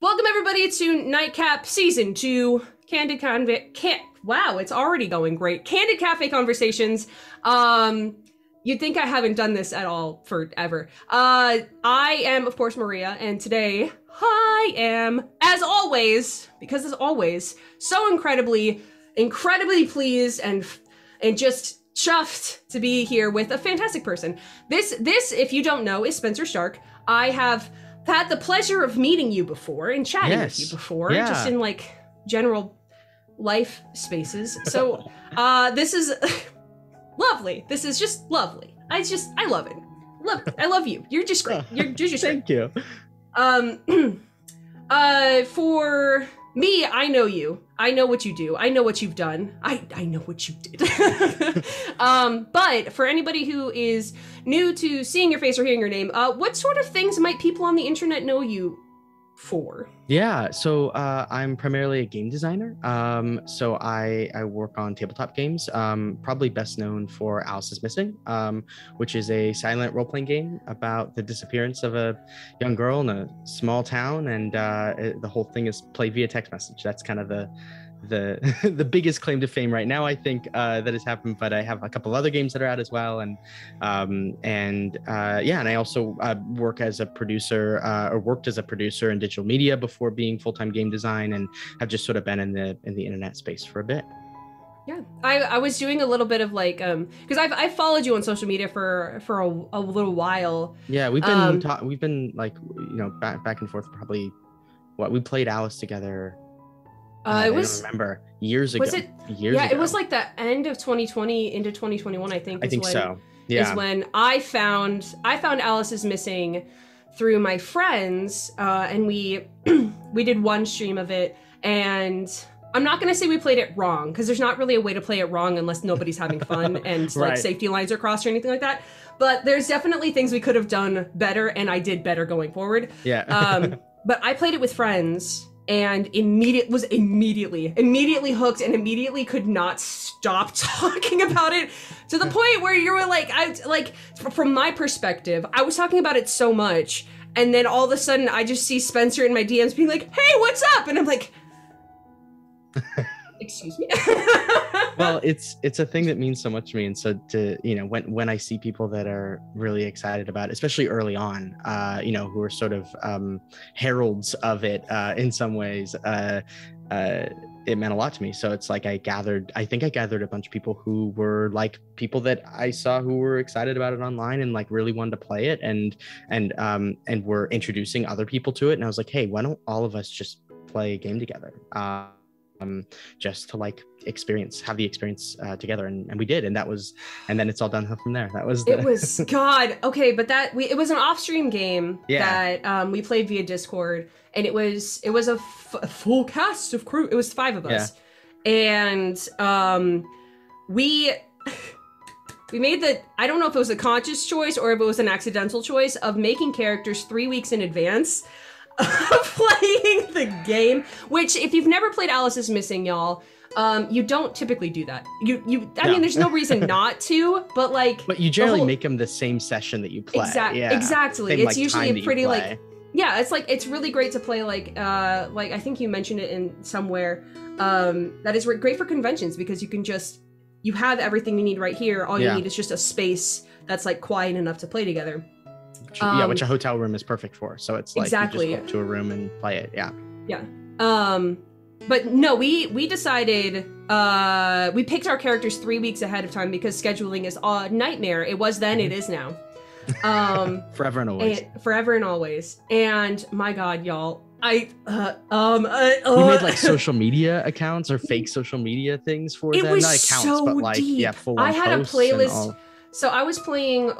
Welcome everybody to Nightcap Season 2 Wow, it's already going great. Candid Cafe Conversations. You'd think I haven't done this at all forever. I am, of course, Maria, and today I am, as always, so incredibly pleased and just chuffed to be here with a fantastic person. This, if you don't know, is Spenser Starke. I have had the pleasure of meeting you before and chatting with you before, just in like general life spaces. So this is lovely. This is just lovely. I love it. I love you. You're just great. You're just Thank you. For me, I know you. I know what you do. I know what you've done. I know what you did. But for anybody who is new to seeing your face or hearing your name, what sort of things might people on the internet know you for? Yeah, so I'm primarily a game designer. So I work on tabletop games. Probably best known for Alice is Missing, which is a silent role-playing game about the disappearance of a young girl in a small town, and the whole thing is played via text message. That's kind of the the biggest claim to fame right now, I think, that has happened. But I have a couple other games that are out as well, and I also work as a producer, or worked as a producer in digital media before being full-time game design, and have just sort of been in the internet space for a bit. Yeah, I was doing a little bit of like because I've followed you on social media for a little while. Yeah, we've been like, you know, back and forth. Probably we played Alice together. I don't remember, years ago. Was it years ago? It was like the end of 2020 into 2021, I think. So. Yeah. Is when I found Alice is Missing through my friends, and we did one stream of it, and I'm not gonna say we played it wrong, because there's not really a way to play it wrong unless nobody's having fun and like safety lines are crossed or anything like that. But there's definitely things we could have done better, and I did better going forward. Yeah. But I played it with friends, and was immediately hooked, and immediately could not stop talking about it, to the point where you were like, from my perspective, I was talking about it so much, and then all of a sudden I just see Spenser in my DMs being like, "Hey, what's up?" And I'm like, excuse me. Well, it's a thing that means so much to me, and so to, you know, when I see people that are really excited about it, especially early on, you know, who are sort of heralds of it in some ways, it meant a lot to me. So it's like I think I gathered a bunch of people who were like people that I saw who were excited about it online and like really wanted to play it, and were introducing other people to it. And I was like, hey, why don't all of us just play a game together? Just to like have the experience together, and we did, and then it's all downhill from there. It was God. Okay, but it was an off-stream game that we played via Discord, and it was a full cast of crew. It was 5 of us, and we made I don't know if it was a conscious choice or if it was an accidental choice of making characters 3 weeks in advance playing the game, which if you've never played Alice is Missing, y'all, you don't typically do that. I mean, there's no reason not to, but you generally make them the same session that you play. Exactly. Same, it's usually pretty it's really great to play like I think you mentioned it in somewhere, that is great for conventions, because you have everything you need right here. All you need is just a space that's like quiet enough to play together. Which a hotel room is perfect for. So it's like you just go to a room and play it. But no, we decided, we picked our characters 3 weeks ahead of time, because scheduling is a nightmare. It was then, it is now. Forever and always. Forever and always. And my God, y'all, we made like social media accounts or fake social media things for them. Was not accounts, so but like deep. full on I had a posts playlist. So I was playing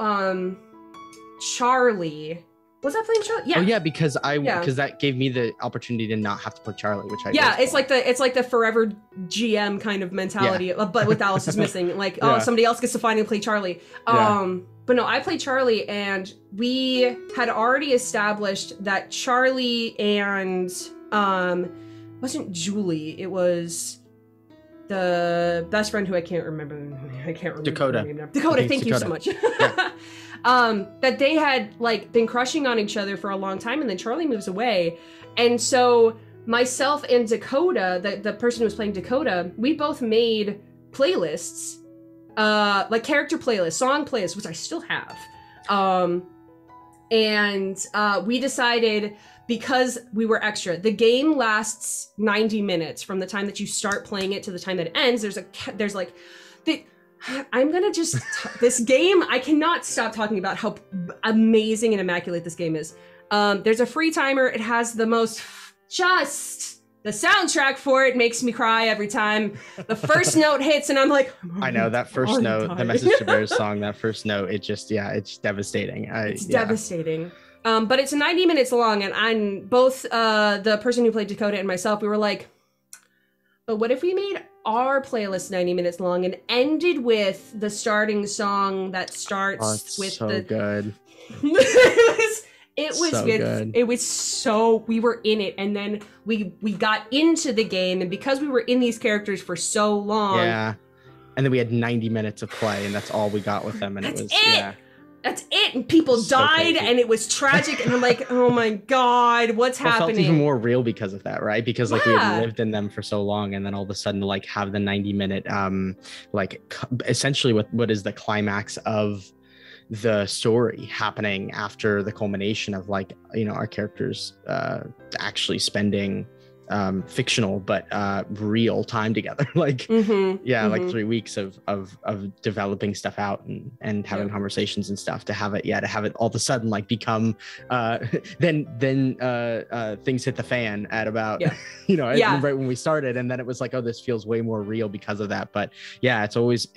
Charlie. Was I playing Charlie? Yeah. Oh yeah, because that gave me the opportunity to not have to play Charlie, which I it's like the forever GM kind of mentality, but with Alice is Missing. Like, somebody else gets to finally play Charlie. But no, I played Charlie, and we had already established that Charlie and wasn't Julie, it was the best friend who I can't remember Dakota. her name now. Dakota, thank you so much. Yeah. That they had like been crushing on each other for a long time, and then Charlie moves away. And so myself and Dakota, the person who was playing Dakota, we both made playlists, like character playlists, song playlists, which I still have. And we decided, because we were extra, the game lasts 90 minutes from the time that you start playing it to the time that it ends. There's like, I'm gonna just, this game, I cannot stop talking about how amazing and immaculate this game is. There's a free timer. It has the most, the soundtrack for it makes me cry every time the first note hits, and I'm like, I know that first note, the Message to Bears song, that first note, it just, it's devastating. It's devastating. But it's 90 minutes long, and I'm both the person who played Dakota and myself, we were like, but what if we made our playlist 90 minutes long and ended with the starting song that starts with so good. It was so good. It was so, we were in it, and then we got into the game, and because we were in these characters for so long. Yeah. And then we had 90 minutes of play, and that's all we got with them, and it was That's it. And people died, and it was tragic, and I'm like, oh my God, what's happening? It felt even more real because of that, right? Because like we had lived in them for so long, and then all of a sudden like have the 90-minute essentially what is the climax of the story happening after the culmination of like, our characters actually spending fictional but real time together, like like 3 weeks of developing stuff out and having conversations and stuff, to have it all of a sudden like become then things hit the fan at about right when we started, and then it was like, oh, this feels way more real because of that. But yeah, it's always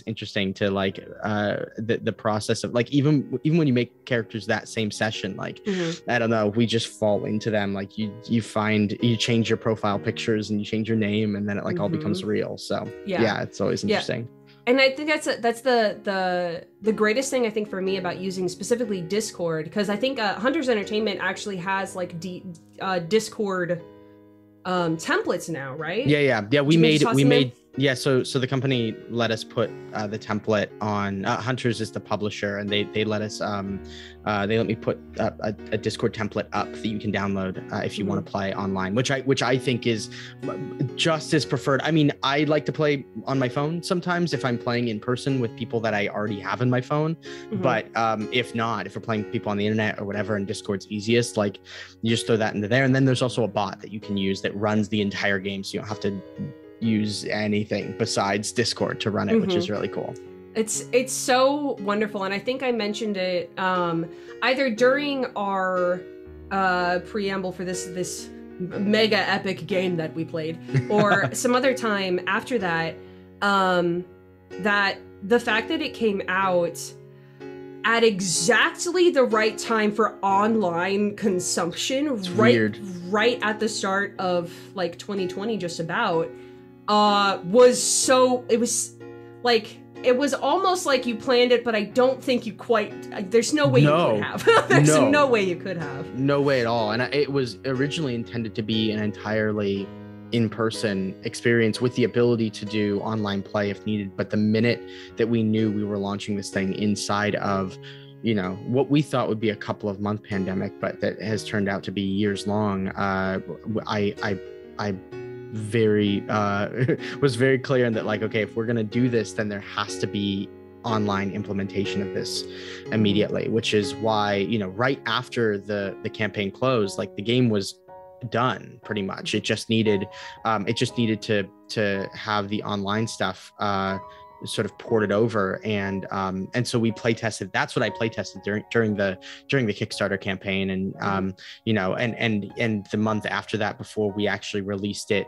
interesting to like the process of like, even when you make characters that same session, like I don't know, we just fall into them, like you change your profile pictures and you change your name, and then it like all becomes real. So yeah, it's always interesting. And I think that's the greatest thing, I think, for me about using specifically Discord, because I think Hunters Entertainment actually has like Discord templates now, right? Yeah. We made so the company let us put the template on. Hunters is the publisher, and they let us they let me put a Discord template up that you can download if you want to play online, which I think is just as preferred. I mean, I like to play on my phone sometimes if I'm playing in person with people that I already have in my phone. But if we're playing people on the internet or whatever, and Discord's easiest, like you just throw that into there. And then there's also a bot that you can use that runs the entire game, so you don't have to use anything besides Discord to run it, which is really cool. It's so wonderful, and I think I mentioned it either during our preamble for this mega epic game that we played, or some other time after that. That the fact that it came out at exactly the right time for online consumption, right at the start of like 2020, just about. It was almost like you planned it, but I don't think you quite, there's no way you could have. No way you could have. No way at all. And it was originally intended to be an entirely in-person experience with the ability to do online play if needed. But the minute that we knew we were launching this thing inside of, what we thought would be a couple of month pandemic, but that has turned out to be years long, I was very clear in that, like, okay, if we're going to do this, then there has to be online implementation of this immediately, which is why, right after the campaign closed, like the game was done pretty much. It just needed to have the online stuff sort of ported over, and so we play tested. That's what I play tested during the Kickstarter campaign, and and the month after that, before we actually released it,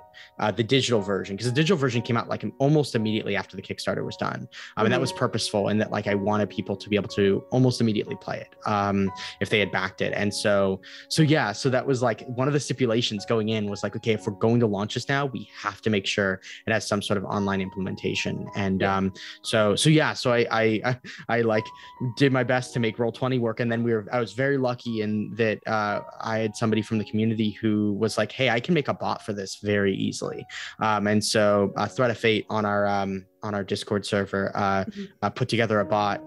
the digital version, because the digital version came out like almost immediately after the Kickstarter was done, and that was purposeful, and that like I wanted people to be able to almost immediately play it if they had backed it. And so that was like one of the stipulations going in, was like, okay, if we're going to launch this now, we have to make sure it has some sort of online implementation. And I like did my best to make Roll20 work, and then I was very lucky in that I had somebody from the community who was like, hey, I can make a bot for this very easily, and so Threat of Fate on our Discord server put together a bot,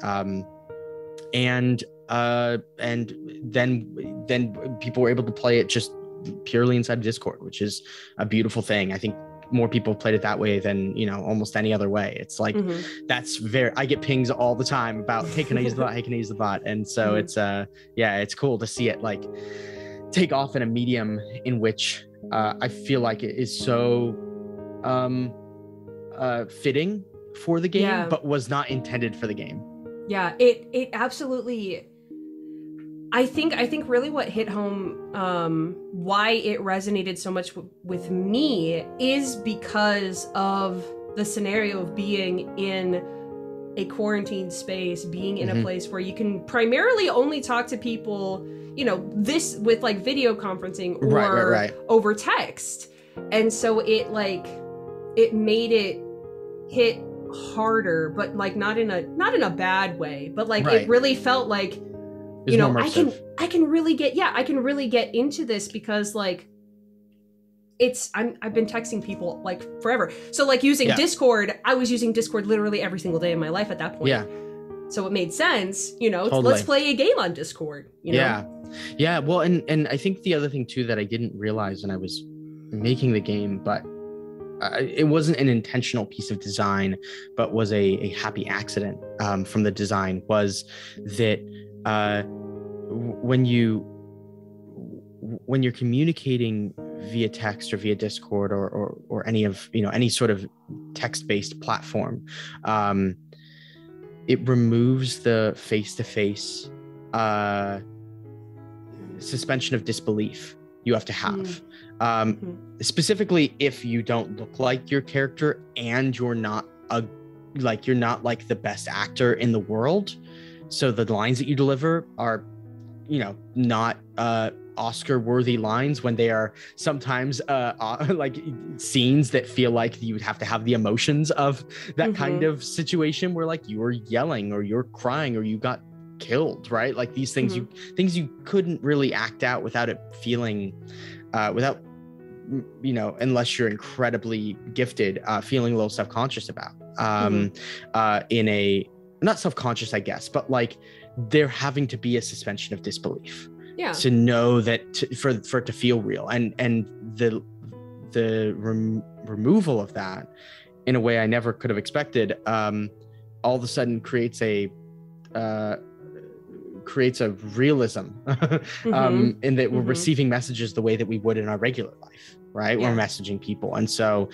and then people were able to play it just purely inside Discord, which is a beautiful thing. I think more people played it that way than, you know, almost any other way. It's like, I get pings all the time about, hey, can I use the bot? Hey, can I use the bot? And so it's cool to see it like take off in a medium in which I feel like it is so fitting for the game, but was not intended for the game. Yeah, it absolutely. I think really what hit home, why it resonated so much with me is because of the scenario of being in a quarantined space, being in a place where you can primarily only talk to people, you know, this with like video conferencing or over text. And so it made it hit harder, but like not in a bad way, but like it really felt like, you know, I can really get into this because like I've been texting people like forever. So like using Discord, I was using Discord literally every single day in my life at that point. Yeah. So it made sense, you know, let's play a game on Discord, you know? Yeah. Well, and I think the other thing too that I didn't realize when I was making the game, but it wasn't an intentional piece of design, but was a happy accident from the design, was that when you're communicating via text or via Discord or any of, you know, any sort of text-based platform, it removes the face-to-face suspension of disbelief you have to have. Specifically if you don't look like your character and you're not like the best actor in the world. So the lines that you deliver are, you know, not Oscar worthy lines, when they are sometimes like scenes that feel like you would have to have the emotions of that kind of situation where like you were yelling or you're crying or you got killed, right? Like these things you couldn't really act out without it feeling without, you know, unless you're incredibly gifted, feeling a little self-conscious about in a, not self-conscious, I guess, but like there having to be a suspension of disbelief to know that for it to feel real, and the removal of that in a way I never could have expected all of a sudden creates a realism in that we're receiving messages the way that we would in our regular life, right? We're messaging people, and so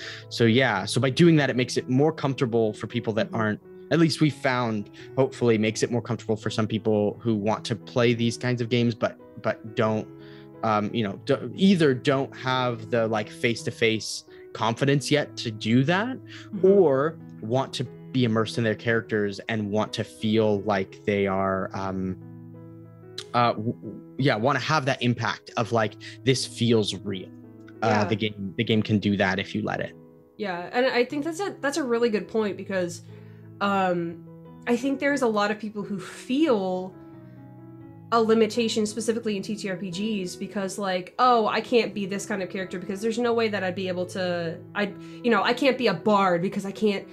by doing that, it makes it more comfortable for people that aren't, at least we found, hopefully makes it more comfortable for some people who want to play these kinds of games but don't either don't have the like face-to-face confidence yet to do that, or want to be immersed in their characters and want to feel like they are want to have that impact of like, this feels real. The game can do that if you let it. And I think that's a really good point, because I think there's a lot of people who feel a limitation specifically in TTRPGs because like, oh, I can't be this kind of character because there's no way that I'd be able to, I can't be a bard because I can't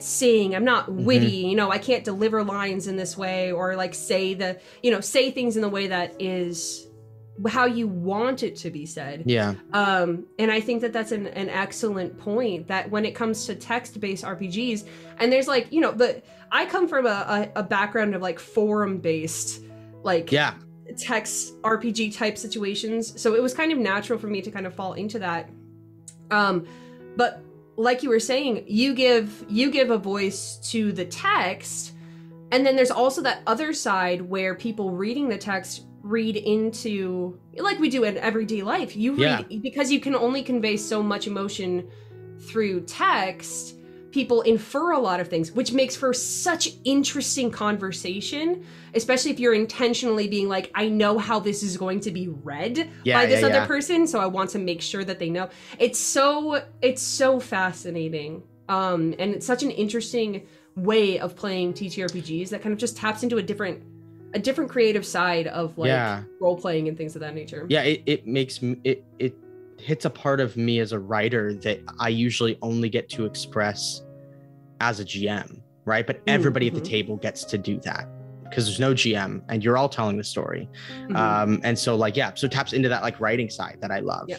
sing, I'm not witty, you know, I can't deliver lines in this way, or like say things in the way that is how you want it to be said. And I think that that's an excellent point, that when it comes to text-based RPGs, and there's like, you know, I come from a background of like forum-based like text RPG type situations, so it was kind of natural for me to kind of fall into that. But like you were saying, you give a voice to the text, and then there's also that other side where people reading the text read into, like we do in everyday life, you read because you can only convey so much emotion through text. People infer a lot of things, which makes for such interesting conversation, especially if you're intentionally being like, I know how this is going to be read by this other person, so I want to make sure that they know. It's so fascinating. And it's such an interesting way of playing TTRPGs that kind of just taps into a different creative side of like role playing and things of that nature. Yeah, it makes it hits a part of me as a writer that I usually only get to express as a GM, right? But everybody at the table gets to do that because there's no GM and you're all telling the story. And so like, so it taps into that like writing side that I love.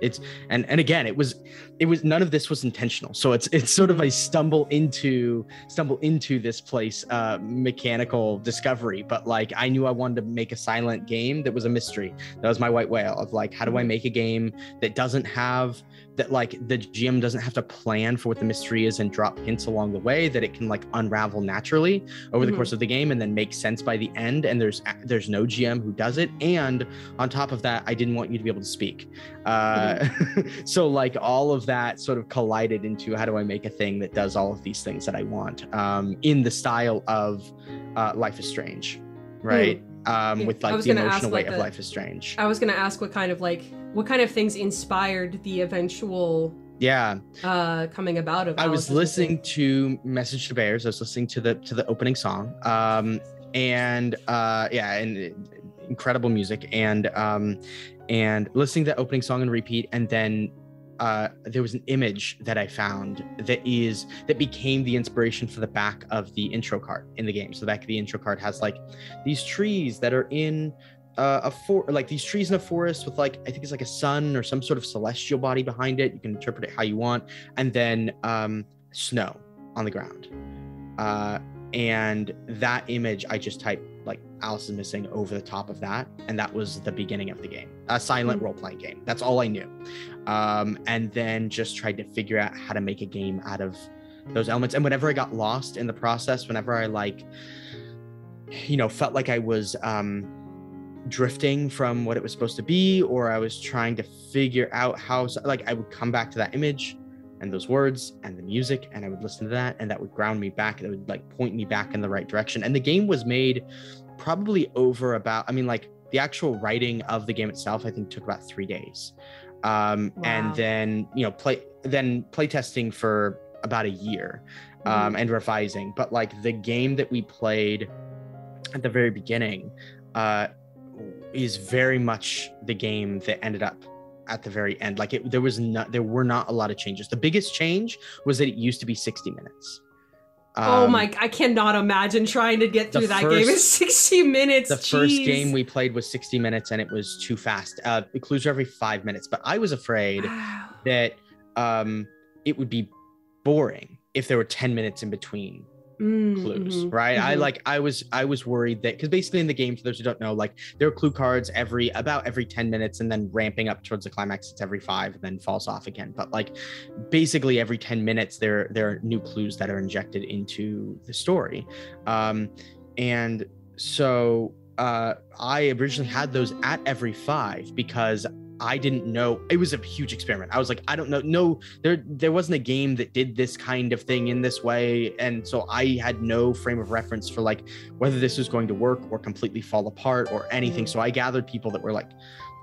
It's and again, it was none of this was intentional. So it's sort of a stumble into this place, mechanical discovery. But like, I knew I wanted to make a silent game that was a mystery. That was my white whale of like, how do I make a game that doesn't have that, like the GM doesn't have to plan for what the mystery is and drop hints along the way, that it can like unravel naturally over the course of the game and then make sense by the end. And there's no GM who does it. And on top of that, I didn't want you to be able to speak. So like all of that sort of collided into how do I make a thing that does all of these things that I want, in the style of Life is Strange, right? With like the emotional weight of Life is Strange. I was going to ask what kind of things inspired the eventual coming about of I was listening to Message to Bears. I was listening to the opening song, and incredible music, and listening to the opening song and repeat, and then there was an image that I found that became the inspiration for the back of the intro card in the game. So the back of the intro card has like these trees that are in these trees in a forest with like, I think it's like a sun or some sort of celestial body behind it. You can interpret it how you want. And then snow on the ground. And that image, I just typed like Alice is Missing over the top of that. And that was the beginning of the game, a silent role-playing game. That's all I knew. And then just tried to figure out how to make a game out of those elements. And whenever I got lost in the process, whenever I felt like I was drifting from what it was supposed to be, or I was trying to figure out how, like I would come back to that image and those words and the music, and I would listen to that, and that would ground me back. It would like point me back in the right direction. And the game was made probably over about, the actual writing of the game itself, I think took about 3 days. Wow. And then, play testing for about a year, and revising. But like the game that we played at the very beginning, is very much the game that ended up at the very end. Like there were not a lot of changes. The biggest change was that it used to be 60 minutes. I cannot imagine trying to get through that game in 60 minutes. The first game we played was 60 minutes and it was too fast. The clues are every 5 minutes, but I was afraid that it would be boring if there were 10 minutes in between clues, right? I was worried that, because basically in the game, for those who don't know, like there are clue cards about every 10 minutes, and then ramping up towards the climax it's every 5 and then falls off again. But like basically every 10 minutes there are new clues that are injected into the story. And so I originally had those at every 5 because I didn't know. It was a huge experiment. I was like, I don't know. No, there wasn't a game that did this kind of thing in this way. And so I had no frame of reference for like whether this was going to work or completely fall apart or anything. So I gathered people that were like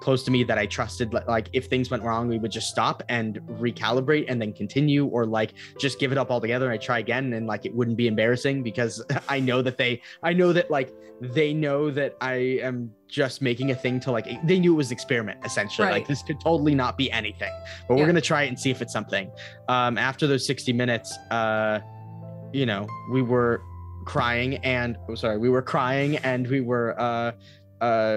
close to me that I trusted. Like if things went wrong, we would just stop and recalibrate and then continue, or like just give it up altogether and I try again, and like it wouldn't be embarrassing because I know that they know that I am just making a thing to like, they knew it was experiment essentially. Right. Like this could totally not be anything, but we're going to try it and see if it's something. After those 60 minutes, we were crying and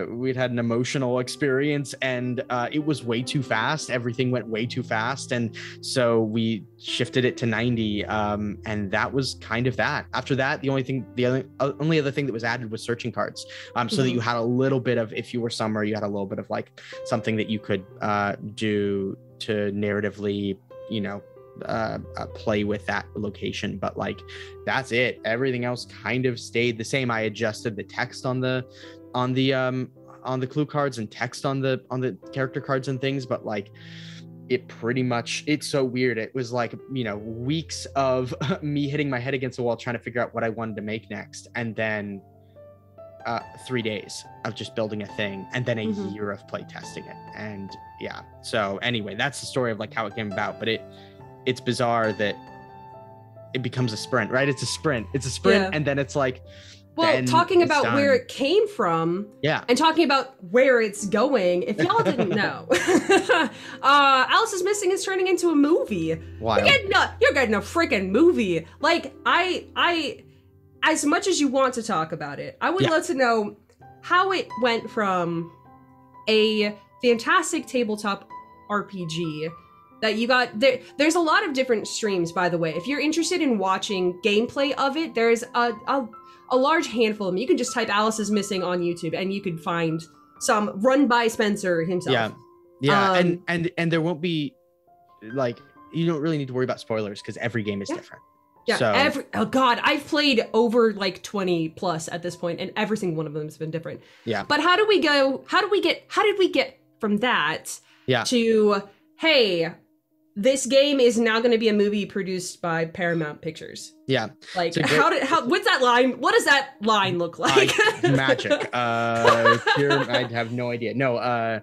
we'd had an emotional experience, and it was way too fast. Everything went way too fast. And so we shifted it to 90. And that was kind of that. After that, the only other thing that was added was searching cards. So that you had a little bit of, if you were somewhere, you had a little bit of like something that you could do to narratively, play with that location. But like, that's it. Everything else kind of stayed the same. I adjusted the text on the clue cards and text on the character cards and things, but like it pretty much, it's so weird. It was like, weeks of me hitting my head against the wall trying to figure out what I wanted to make next, and then 3 days of just building a thing, and then a year of play testing it. And so anyway, that's the story of like how it came about. But it's bizarre that it becomes a sprint, right? It's a sprint, and then it's like, well, talking about where it came from, and talking about where it's going. If y'all didn't know, Alice is Missing is turning into a movie. Wild. You're getting a freaking movie. Like, I, as much as you want to talk about it, I would love to know how it went from a fantastic tabletop RPG that you got there. There's a lot of different streams, by the way. If you're interested in watching gameplay of it, there's a large handful of them. You can just type Alice is Missing on YouTube and you can find some run by Spenser himself. And there won't be, like, you don't really need to worry about spoilers because every game is different. Yeah, so, oh god, I've played over like 20 plus at this point, and every single one of them has been different. Yeah. But how did we get from that to, hey, this game is now going to be a movie produced by Paramount Pictures? Yeah. Like, what's that line? What does that line look like? Magic. I have no idea. No,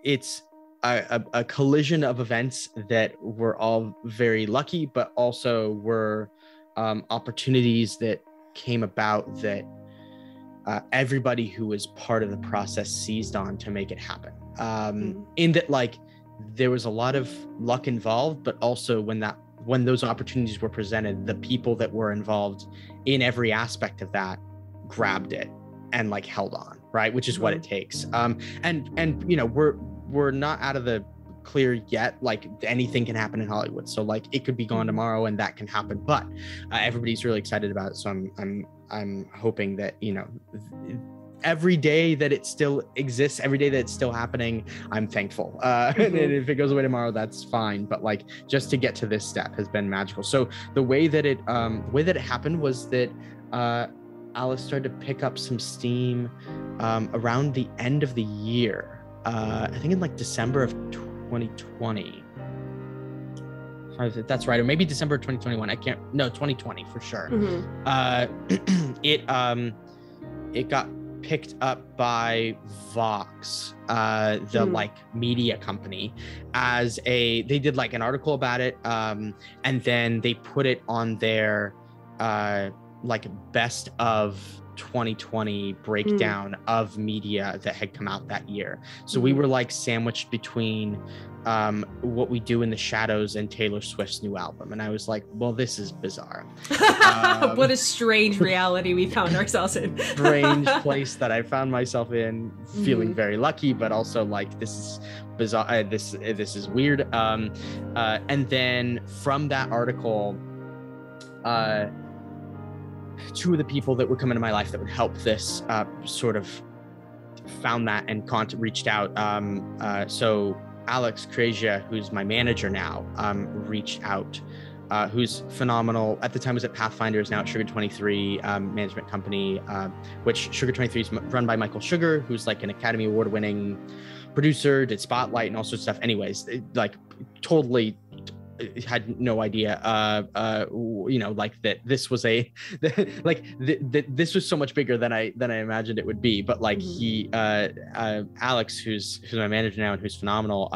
it's a collision of events that were all very lucky, but also were opportunities that came about that everybody who was part of the process seized on to make it happen. In that, like, there was a lot of luck involved, but also when those opportunities were presented, the people that were involved in every aspect of that grabbed it and like held on, right? Which is what it takes. And you know, we're not out of the clear yet. Like, anything can happen in Hollywood, so like it could be gone tomorrow and that can happen, but everybody's really excited about it. So I'm hoping that, you know, every day that it still exists, every day that it's still happening, I'm thankful. And if it goes away tomorrow, that's fine. But like, just to get to this step has been magical. So the way that it happened was that Alice started to pick up some steam around the end of the year. I think in like December of 2020. That's right, or maybe December of 2021. 2020 for sure. It got picked up by Vox, the like media company, as they did like an article about it, and then they put it on their like best of 2020 breakdown of media that had come out that year. So we were like sandwiched between What We Do in the Shadows and Taylor Swift's new album, and I was like, well, this is bizarre. What a strange reality we found ourselves in. Strange place that I found myself in, feeling very lucky, but also like, this is bizarre. This is weird. And then from that article, two of the people that would come into my life that would help this sort of found that and reached out. So Alex Krejia, who's my manager now, reached out, who's phenomenal. At the time was at Pathfinders, now at Sugar 23 management company, which Sugar 23 is run by Michael Sugar, who's like an Academy Award winning producer, did Spotlight and all sorts of stuff. Anyways, like totally had no idea, you know, like that this was this was so much bigger than I imagined it would be. But like he, Alex, who's my manager now and who's phenomenal,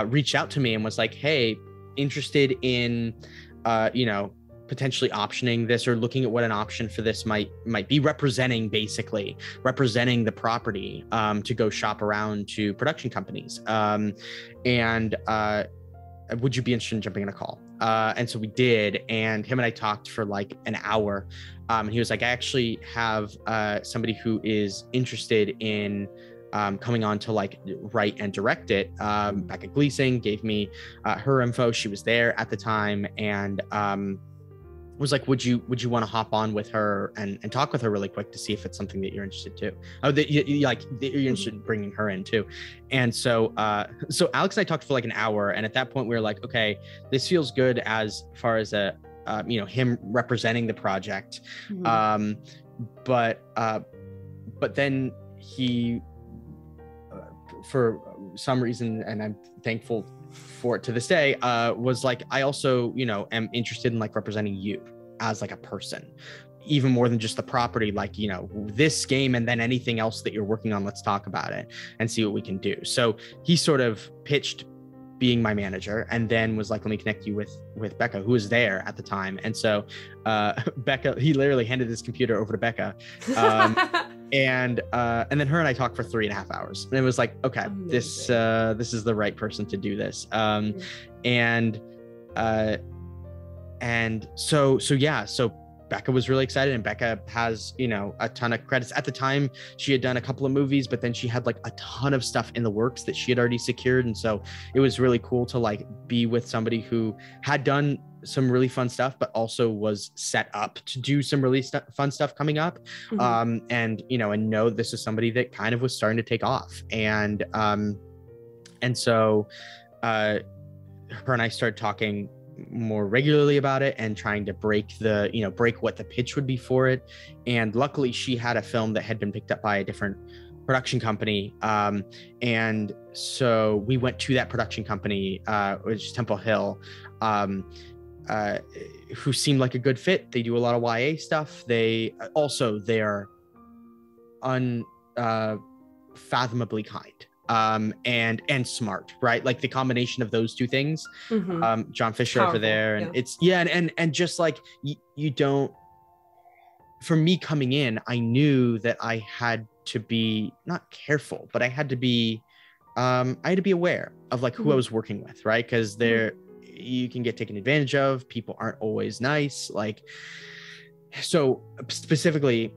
reached out to me and was like, hey, interested in, you know, potentially optioning this or looking at what an option for this might be, representing the property to go shop around to production companies, and would you be interested in jumping on a call? And so we did, and him and I talked for like an hour. And he was like, I actually have somebody who is interested in coming on to like write and direct it. Becca Gleason gave me her info. She was there at the time, and was like, would you want to hop on with her and talk with her really quick to see if it's something that you're interested to? Oh, that you're interested in bringing her in too. And so Alex and I talked for like an hour, and at that point we were like, okay, this feels good as far as you know, him representing the project. But then he, for some reason, and I'm thankful for it to this day, was like, I also, you know, am interested in like representing you as like a person, even more than just the property, like, you know, this game and then anything else that you're working on, let's talk about it and see what we can do. So he sort of pitched being my manager, and then was like, let me connect you with Becca, who was there at the time. And so Becca, he literally handed his computer over to Becca, and then her and I talked for 3.5 hours, and it was like, okay, this is the right person to do this. And so Becca was really excited, and Becca has, you know, a ton of credits. At the time, she had done a couple of movies, but then she had like a ton of stuff in the works that she had already secured. And so it was really cool to like be with somebody who had done some really fun stuff, but also was set up to do some really fun stuff coming up. And, you know, and know this is somebody that kind of was starting to take off. And so her and I started talking more regularly about it and trying to break what the pitch would be for it. And luckily she had a film that had been picked up by a different production company. And so we went to that production company, which is Temple Hill, who seemed like a good fit. They do a lot of YA stuff. They're unfathomably kind. And smart, right? Like the combination of those two things. John Fisher over there, and it's and just like you don't. For me coming in, I knew that I had to be not careful, but I had to be aware of like who I was working with, right? Because you can get taken advantage of. People aren't always nice. Like, so specifically,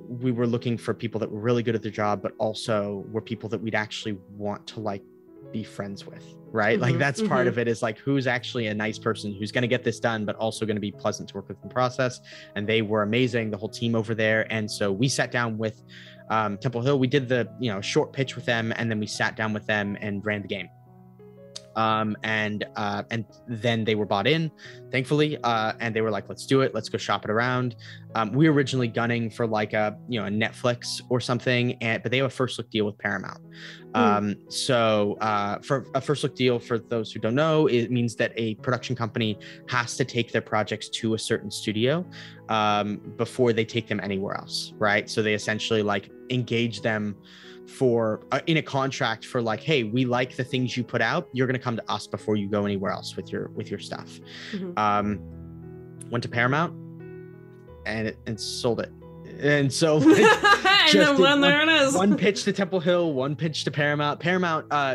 we were looking for people that were really good at their job, but also were people that we'd actually want to like be friends with, right? Like that's part of it, is like, who's actually a nice person who's going to get this done, but also going to be pleasant to work with in the process. And they were amazing, the whole team over there. And so we sat down with Temple Hill. We did the, you know, short pitch with them, and then we sat down with them and ran the game. And then they were bought in, thankfully, and they were like, let's do it, let's go shop it around. We were originally gunning for like a Netflix or something, but they have a first look deal with Paramount. So for a first look deal, for those who don't know, it means that a production company has to take their projects to a certain studio before they take them anywhere else, right? So they essentially like engage them for in a contract for like, hey, we like the things you put out, you're going to come to us before you go anywhere else with your stuff. Went to Paramount and sold it. And so and then there it is. One pitch to Temple Hill, one pitch to Paramount.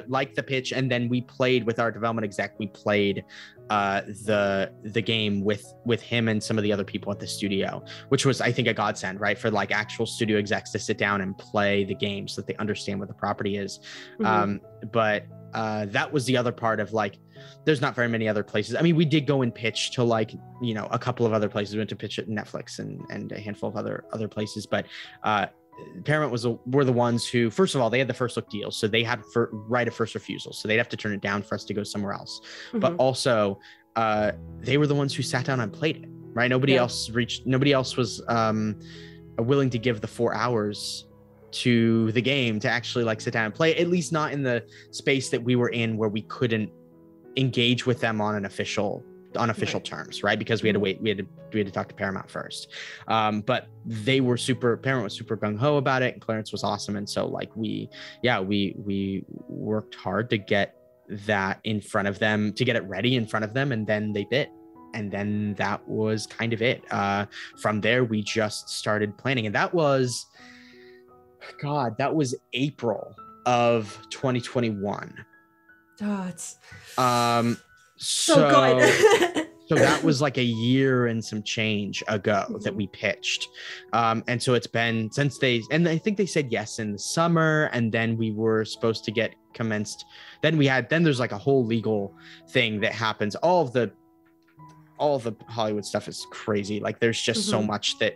Liked the pitch, and then we played with our development exec. We played the game with him and some of the other people at the studio, which was, I think, a godsend, right? For like actual studio execs to sit down and play the game so that they understand what the property is. But that was the other part of like, there's not very many other places. I mean, we did go and pitch to like, a couple of other places. We went to pitch at Netflix and a handful of other places, but Paramount were the ones who, first of all, they had the first look deal, so they had right of first refusal, so they'd have to turn it down for us to go somewhere else. But also, they were the ones who sat down and played it, right? Nobody else was willing to give the 4 hours to the game to actually like sit down and play, at least not in the space that we were in, where we couldn't engage with them on unofficial terms, right? Because we had to wait, we had to talk to Paramount first. But Paramount was super gung-ho about it, and Clarence was awesome. And so like we worked hard to get that in front of them, to get it ready in front of them, and then they bit. And then that was kind of it. From there, we just started planning, and that was April of 2021. Oh, it's so good. So that was like a year and some change ago that we pitched. And so it's been since and I think they said yes in the summer, and then we were supposed to get commenced. Then there's like a whole legal thing that happens. All of the Hollywood stuff is crazy. Like there's just so much that,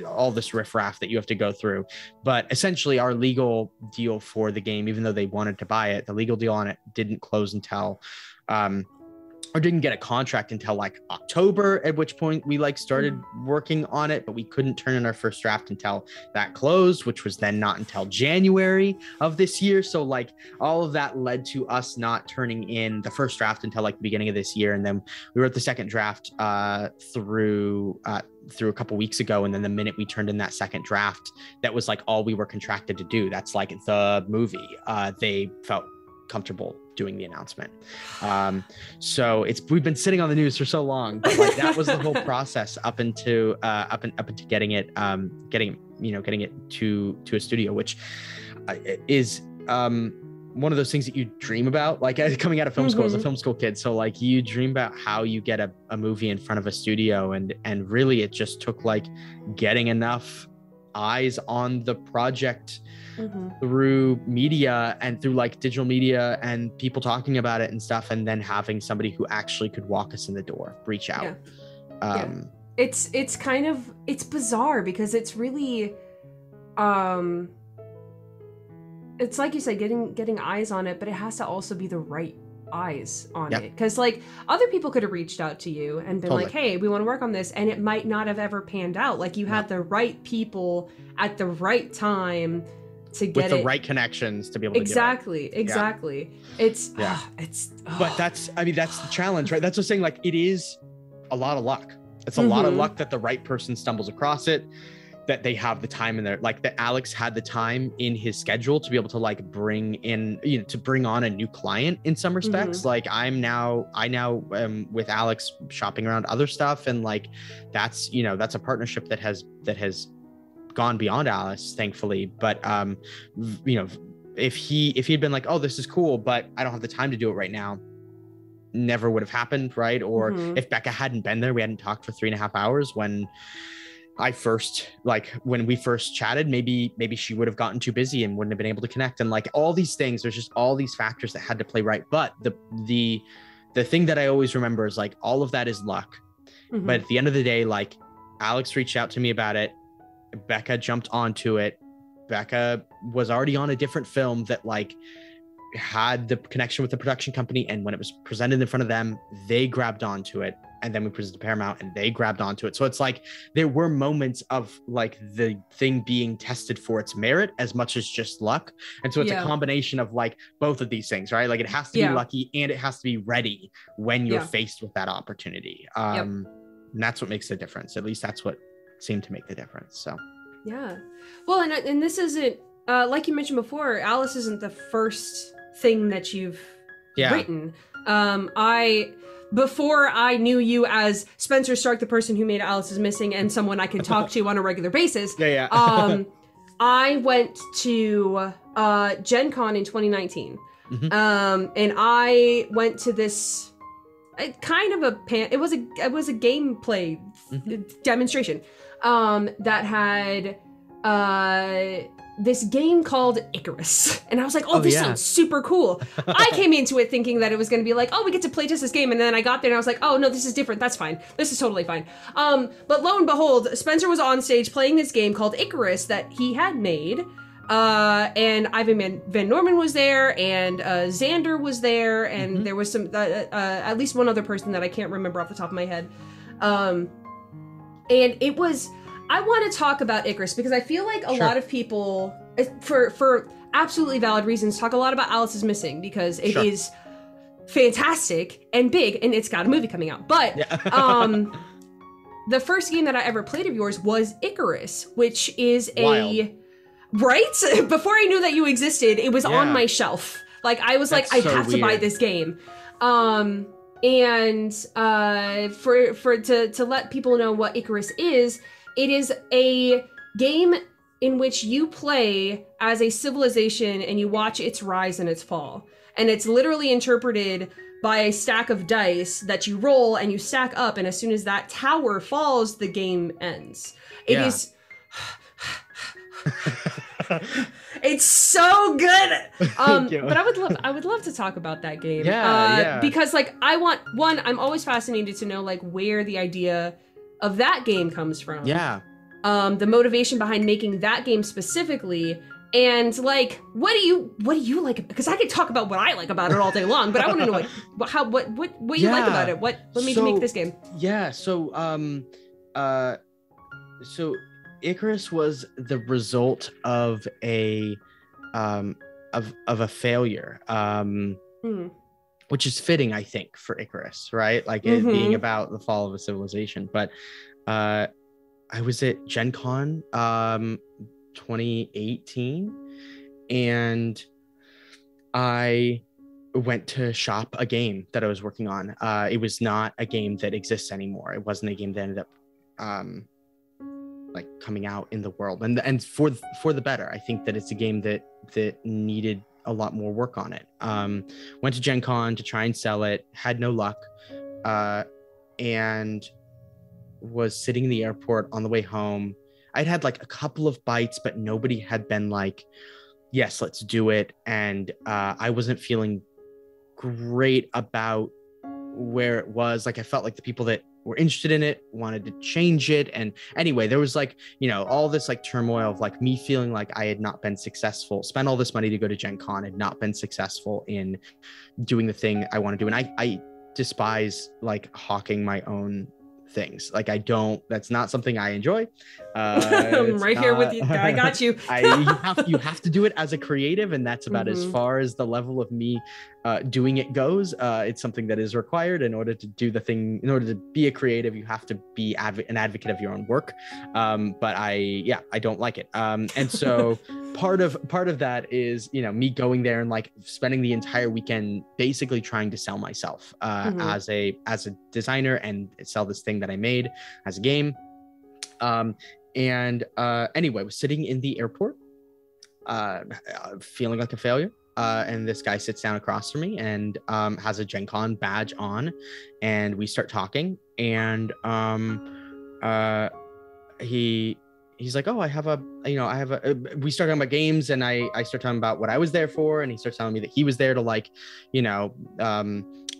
all this riffraff that you have to go through. But essentially our legal deal for the game, even though they wanted to buy it, the legal deal on it didn't close until, or didn't get a contract until like October, at which point we like started working on it, but we couldn't turn in our first draft until that closed, which was then not until January of this year. So like all of that led to us not turning in the first draft until like the beginning of this year. And then we wrote the second draft through a couple weeks ago. And then the minute we turned in that second draft, that was like all we were contracted to do. That's like the movie. They felt comfortable doing the announcement. So we've been sitting on the news for so long, but like that was the whole process up into getting it to a studio, which is one of those things that you dream about, like coming out of film school as a film school kid. So like you dream about how you get a movie in front of a studio, and really it just took like getting enough eyes on the project through media and through like digital media and people talking about it and stuff, and then having somebody who actually could walk us in the door, reach out. It's kind of, it's bizarre because it's really it's like you said, getting eyes on it, but it has to also be the right eyes on it, because like other people could have reached out to you and been like, hey, we want to work on this, and it might not have ever panned out. Like you had the right people at the right time to get with the right connections to be able to exactly it's but that's the challenge, right? That's just saying, like, it is a lot of luck. It's a lot of luck that the right person stumbles across it, that they have the time in there, like that Alex had the time in his schedule to be able to like bring in, to bring on a new client in some respects. Like I now with Alex shopping around other stuff, and like that's a partnership that has gone beyond Alice, thankfully. But if he'd been like, oh, this is cool, but I don't have the time to do it right now, never would have happened, right? Or if Becca hadn't been there, we hadn't talked for 3.5 hours when we first chatted, maybe she would have gotten too busy and wouldn't have been able to connect. And like all these things, there's just all these factors that had to play right. But the thing that I always remember is like all of that is luck. But at the end of the day, like Alex reached out to me about it. Becca jumped onto it. Becca was already on a different film that like had the connection with the production company, and when it was presented in front of them, they grabbed onto it. And then we presented to Paramount and they grabbed onto it. So it's like there were moments of like the thing being tested for its merit as much as just luck. And so it's a combination of like both of these things, right? Like it has to be lucky and it has to be ready when you're faced with that opportunity. And that's what makes the difference. At least that's what seemed to make the difference. So well, and this isn't like you mentioned before, Alice isn't the first thing that you've written. Before I knew you as Spenser Starke, the person who made Alice is Missing, and someone I can talk to on a regular basis, I went to Gen Con in 2019. And I went to this kind of it was a gameplay demonstration that had this game called Icarus. And I was like, this sounds super cool. I came into it thinking that it was going to be like, we get to play just this game. And then I got there and I was like, oh no, this is different. That's fine. This is totally fine. But lo and behold, Spenser was on stage playing this game called Icarus that he had made. And Ivan Van Norman was there, and Xander was there, and there was some, at least one other person that I can't remember off the top of my head. And it was, I want to talk about Icarus because I feel like a lot of people, for absolutely valid reasons, talk a lot about Alice is Missing because it is fantastic and big, and it's got a movie coming out. But the first game that I ever played of yours was Icarus, which is right? Before I knew that you existed, it was on my shelf. Like I was like, I have to buy this game. And to let people know what Icarus is, it is a game in which you play as a civilization and you watch its rise and its fall. And it's literally interpreted by a stack of dice that you roll and you stack up, and as soon as that tower falls, the game ends. It is... It's so good. But I would love to talk about that game. Because like I'm always fascinated to know like where the idea of that game comes from. The motivation behind making that game specifically, and like what do you like? Because I could talk about what I like about it all day long, but I want to know like what you like about it. What made you make this game? So Icarus was the result of a failure, which is fitting, I think, for Icarus, right? Like it being about the fall of a civilization. But I was at Gen Con 2018, and I went to shop a game that I was working on. It was not a game that exists anymore. It wasn't a game that ended up like coming out in the world, and for the better. I think that it's a game that needed a lot more work on it. Went to Gen Con to try and sell it, had no luck, and was sitting in the airport on the way home. I'd had like a couple of bites, but nobody had been like, yes, let's do it. And I wasn't feeling great about where it was. Like, I felt like the people that were interested in it wanted to change it. And anyway, there was like, you know, all this like turmoil of like me feeling like I had not been successful, spent all this money to go to Gen Con, had not been successful in doing the thing I want to do. And I despise like hawking my own things. Like, that's not something I enjoy. I'm right here with you. I got you. You have to do it as a creative, and that's about as far as the level of me doing it goes. It's something that is required in order to do the thing. In order to be a creative, you have to be an advocate of your own work. But I don't like it. And so part of that is, you know, me going there and like spending the entire weekend basically trying to sell myself as a designer and sell this thing that I made as a game. Anyway, I was sitting in the airport, feeling like a failure. And this guy sits down across from me and has a Gen Con badge on, and we start talking. And he's like, oh, we start talking about games, and I start talking about what I was there for, and he starts telling me that he was there to like, you know,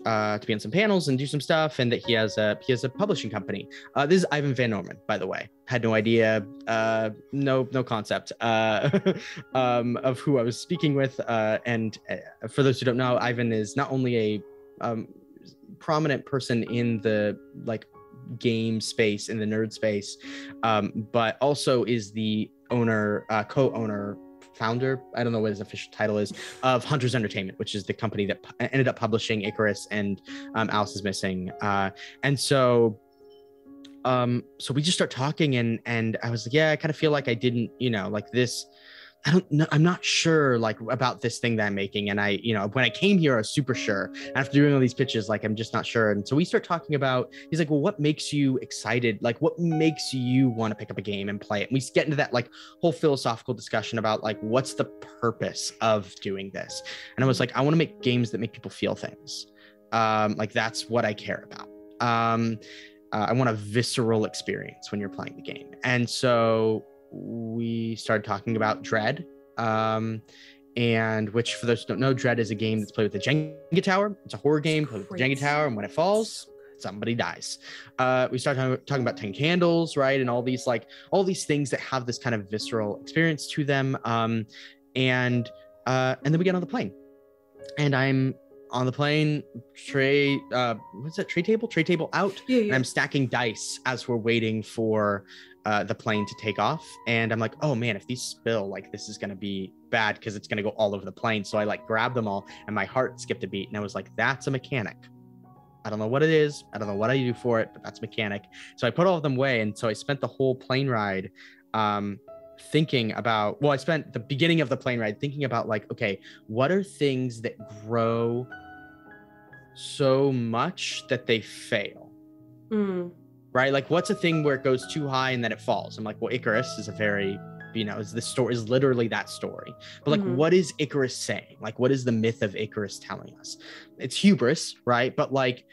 to be on some panels and do some stuff, and that he has a publishing company. This is Ivan Van Norman, by the way. Had no idea, no concept of who I was speaking with. And for those who don't know, Ivan is not only a prominent person in the like game space, in the nerd space, but also is the owner, co-owner, founder, I don't know what his official title is, of Hunters Entertainment, which is the company that ended up publishing Icarus and Alice is Missing. And so we just start talking, and I was like, yeah, I kind of feel like I didn't, you know, like this, I don't know, I'm not sure like about this thing that I'm making. And I, you know, when I came here, I was super sure. After doing all these pitches, like, I'm just not sure. And so we start talking about, he's like, well, what makes you excited? Like, what makes you want to pick up a game and play it? And we get into that like whole philosophical discussion about like, what's the purpose of doing this? And I was like, I want to make games that make people feel things. Like, that's what I care about. I want a visceral experience when you're playing the game. And so we started talking about Dread, and which, for those who don't know, Dread is a game that's played with the Jenga tower. It's a horror game played with the Jenga tower, and when it falls, somebody dies. We started talking about 10 Candles, right? And all these things that have this kind of visceral experience to them. And then we get on the plane, and I'm on the plane, tray table out. Yeah. And I'm stacking dice as we're waiting for the plane to take off. And I'm like, oh man, if these spill, like, this is going to be bad because it's going to go all over the plane. So I like grabbed them all, and my heart skipped a beat. And I was like, that's a mechanic. I don't know what it is. I don't know what I do for it, but that's a mechanic. So I put all of them away. And so I spent the whole plane ride thinking about, well, I spent the beginning of the plane ride thinking about like, okay, what are things that grow so much that they fail? Right? Like, what's a thing where it goes too high and then it falls? I'm like, well, Icarus is a very, you know, is literally that story. But like, what is Icarus saying? Like, what is the myth of Icarus telling us? It's hubris, right? But like,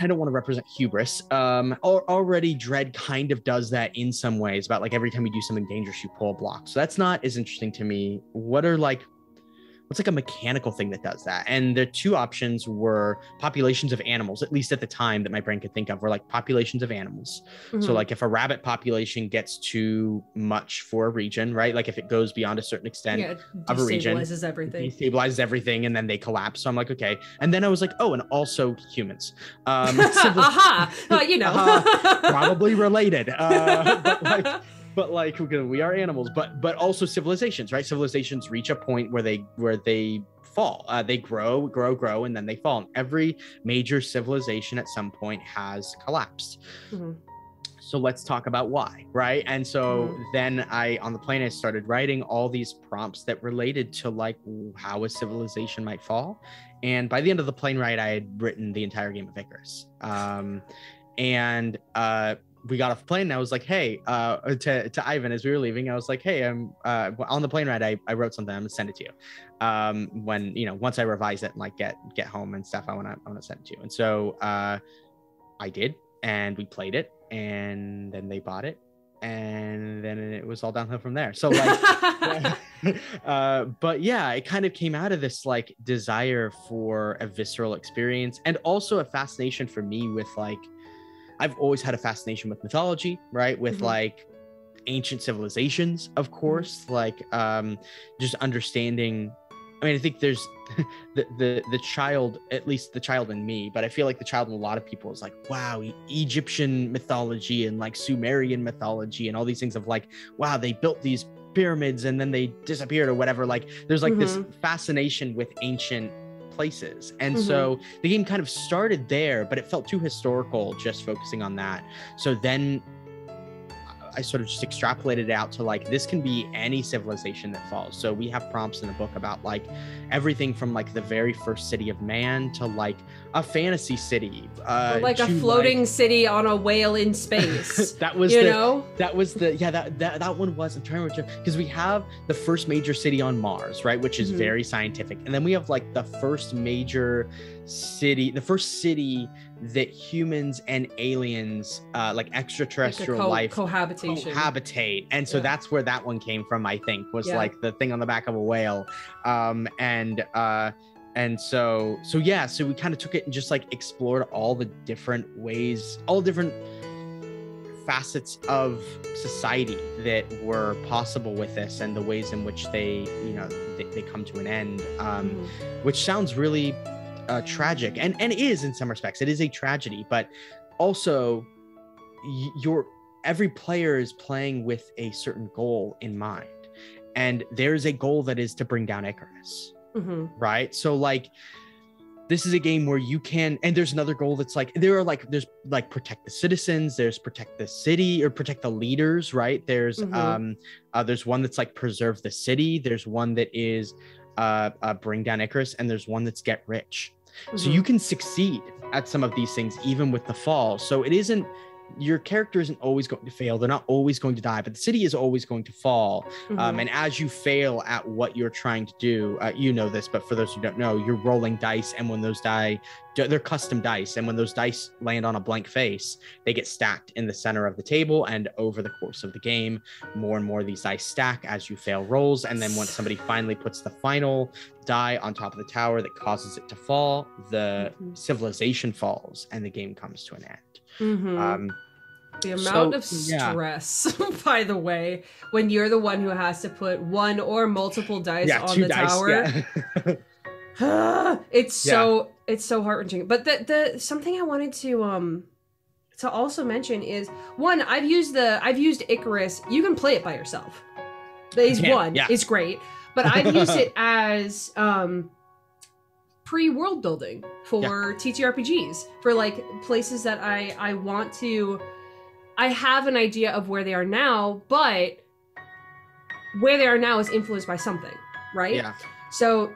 I don't want to represent hubris. Already Dread kind of does that in some ways, about like every time you do something dangerous, you pull a block. So that's not as interesting to me. What's like a mechanical thing that does that? And the two options were populations of animals, at least at the time that my brain could think of, were like populations of animals. So like if a rabbit population gets too much for a region, right? Like if it goes beyond a certain extent of a region, it destabilizes everything and then they collapse. So I'm like, okay. And then I was like, oh, and also humans. You know. Probably related. But like we are animals, but also civilizations, right? Civilizations reach a point where they fall. They grow, and then they fall. And every major civilization at some point has collapsed. so let's talk about why, right? And so then on the plane, I started writing all these prompts that related to like how a civilization might fall. And by the end of the plane ride, I had written the entire game of Icarus. We got off the plane and I was like, hey, to Ivan, as we were leaving, I was like, hey, I'm on the plane ride. I wrote something. I'm gonna send it to you. When, once I revise it and like get home and stuff, I want to send it to you. And so I did, and we played it, and then they bought it, and then it was all downhill from there. So like, but yeah, it kind of came out of this like desire for a visceral experience, and also a fascination for me with like, I've always had a fascination with mythology, right? With like ancient civilizations, of course, like just understanding. I mean, I think there's the child, at least the child in me, but I feel like the child in a lot of people is like, wow, Egyptian mythology and like Sumerian mythology and all these things of like, wow, they built these pyramids and then they disappeared or whatever. Like there's like this fascination with ancient places. And so the game kind of started there, but it felt too historical just focusing on that. So then I sort of just extrapolated it out to like, this can be any civilization that falls. So we have prompts in the book about like everything from like the very first city of man to like a fantasy city, or like a floating city on a whale in space. That was that one was, I'm trying to remember, because we have the first major city on Mars, right, which is very scientific, and then we have like the first major city, the first city that humans and aliens, like extraterrestrial life cohabitate. And so that's where that one came from, I think, was like the thing on the back of a whale. So we kind of took it and just like explored all the different ways, all different facets of society that were possible with this, and the ways in which they come to an end, which sounds really tragic, and it is in some respects. It is a tragedy, but also every player is playing with a certain goal in mind, and there's a goal that is to bring down Icarus, right? So like, this is a game where you can, and there's another goal that's like, there's like protect the citizens, there's protect the city or protect the leaders, right? There's one that's like preserve the city, there's one that is bring down Icarus, and there's one that's get rich. So you can succeed at some of these things even with the fall. So it isn't, your character isn't always going to fail, they're not always going to die, but the city is always going to fall. And as you fail at what you're trying to do, you know this, but for those who don't know, you're rolling dice, and when those die, they're custom dice, and when those dice land on a blank face, they get stacked in the center of the table, and over the course of the game, more and more of these dice stack as you fail rolls, and then once somebody finally puts the final die on top of the tower that causes it to fall, the civilization falls and the game comes to an end. The amount of stress, by the way, when you're the one who has to put one or multiple dice on the tower. It's so heart-wrenching. But the something I wanted to also mention is, one, I've used Icarus. You can play it by yourself. It's great. But I've used it as pre-world building for TTRPGs, for like places that I want to. I have an idea of where they are now, but where they are now is influenced by something, right? Yeah. So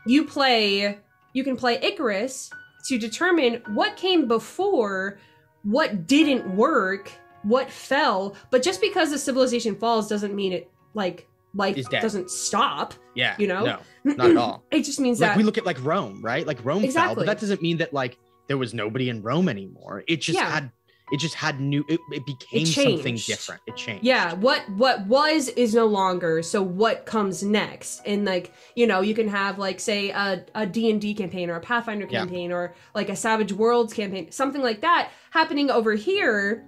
you can play Icarus to determine what came before, what didn't work, what fell. But just because the civilization falls doesn't mean it like life doesn't stop. Yeah. No, not at all. It just means like, that we look at like Rome, right? Like Rome fell, but that doesn't mean that like there was nobody in Rome anymore. It just it became something different. It changed. Yeah, what was is no longer. So what comes next? And like, you can have like, say, a D&D campaign or a Pathfinder campaign or like a Savage Worlds campaign, something like that happening over here.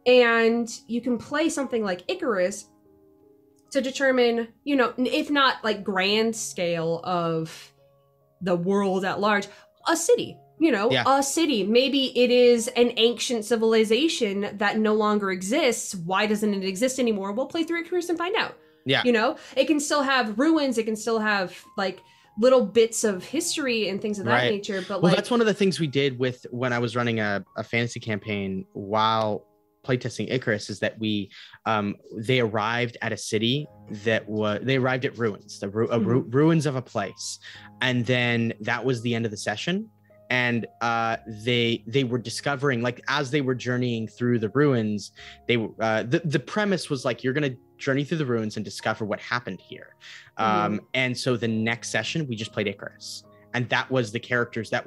And you can play something like Icarus to determine, if not like grand scale of the world at large, a city. A city. Maybe it is an ancient civilization that no longer exists. Why doesn't it exist anymore? We'll play through Icarus and find out. Yeah. It can still have ruins. It can still have like little bits of history and things of that nature. But that's one of the things we did when I was running a fantasy campaign while playtesting Icarus is that they arrived at a city they arrived at ruins, ruins of a place, and then that was the end of the session. And they were discovering, like, as they were journeying through the ruins, they were the premise was like, you're gonna journey through the ruins and discover what happened here. And so the next session we just played Icarus, and that was the characters that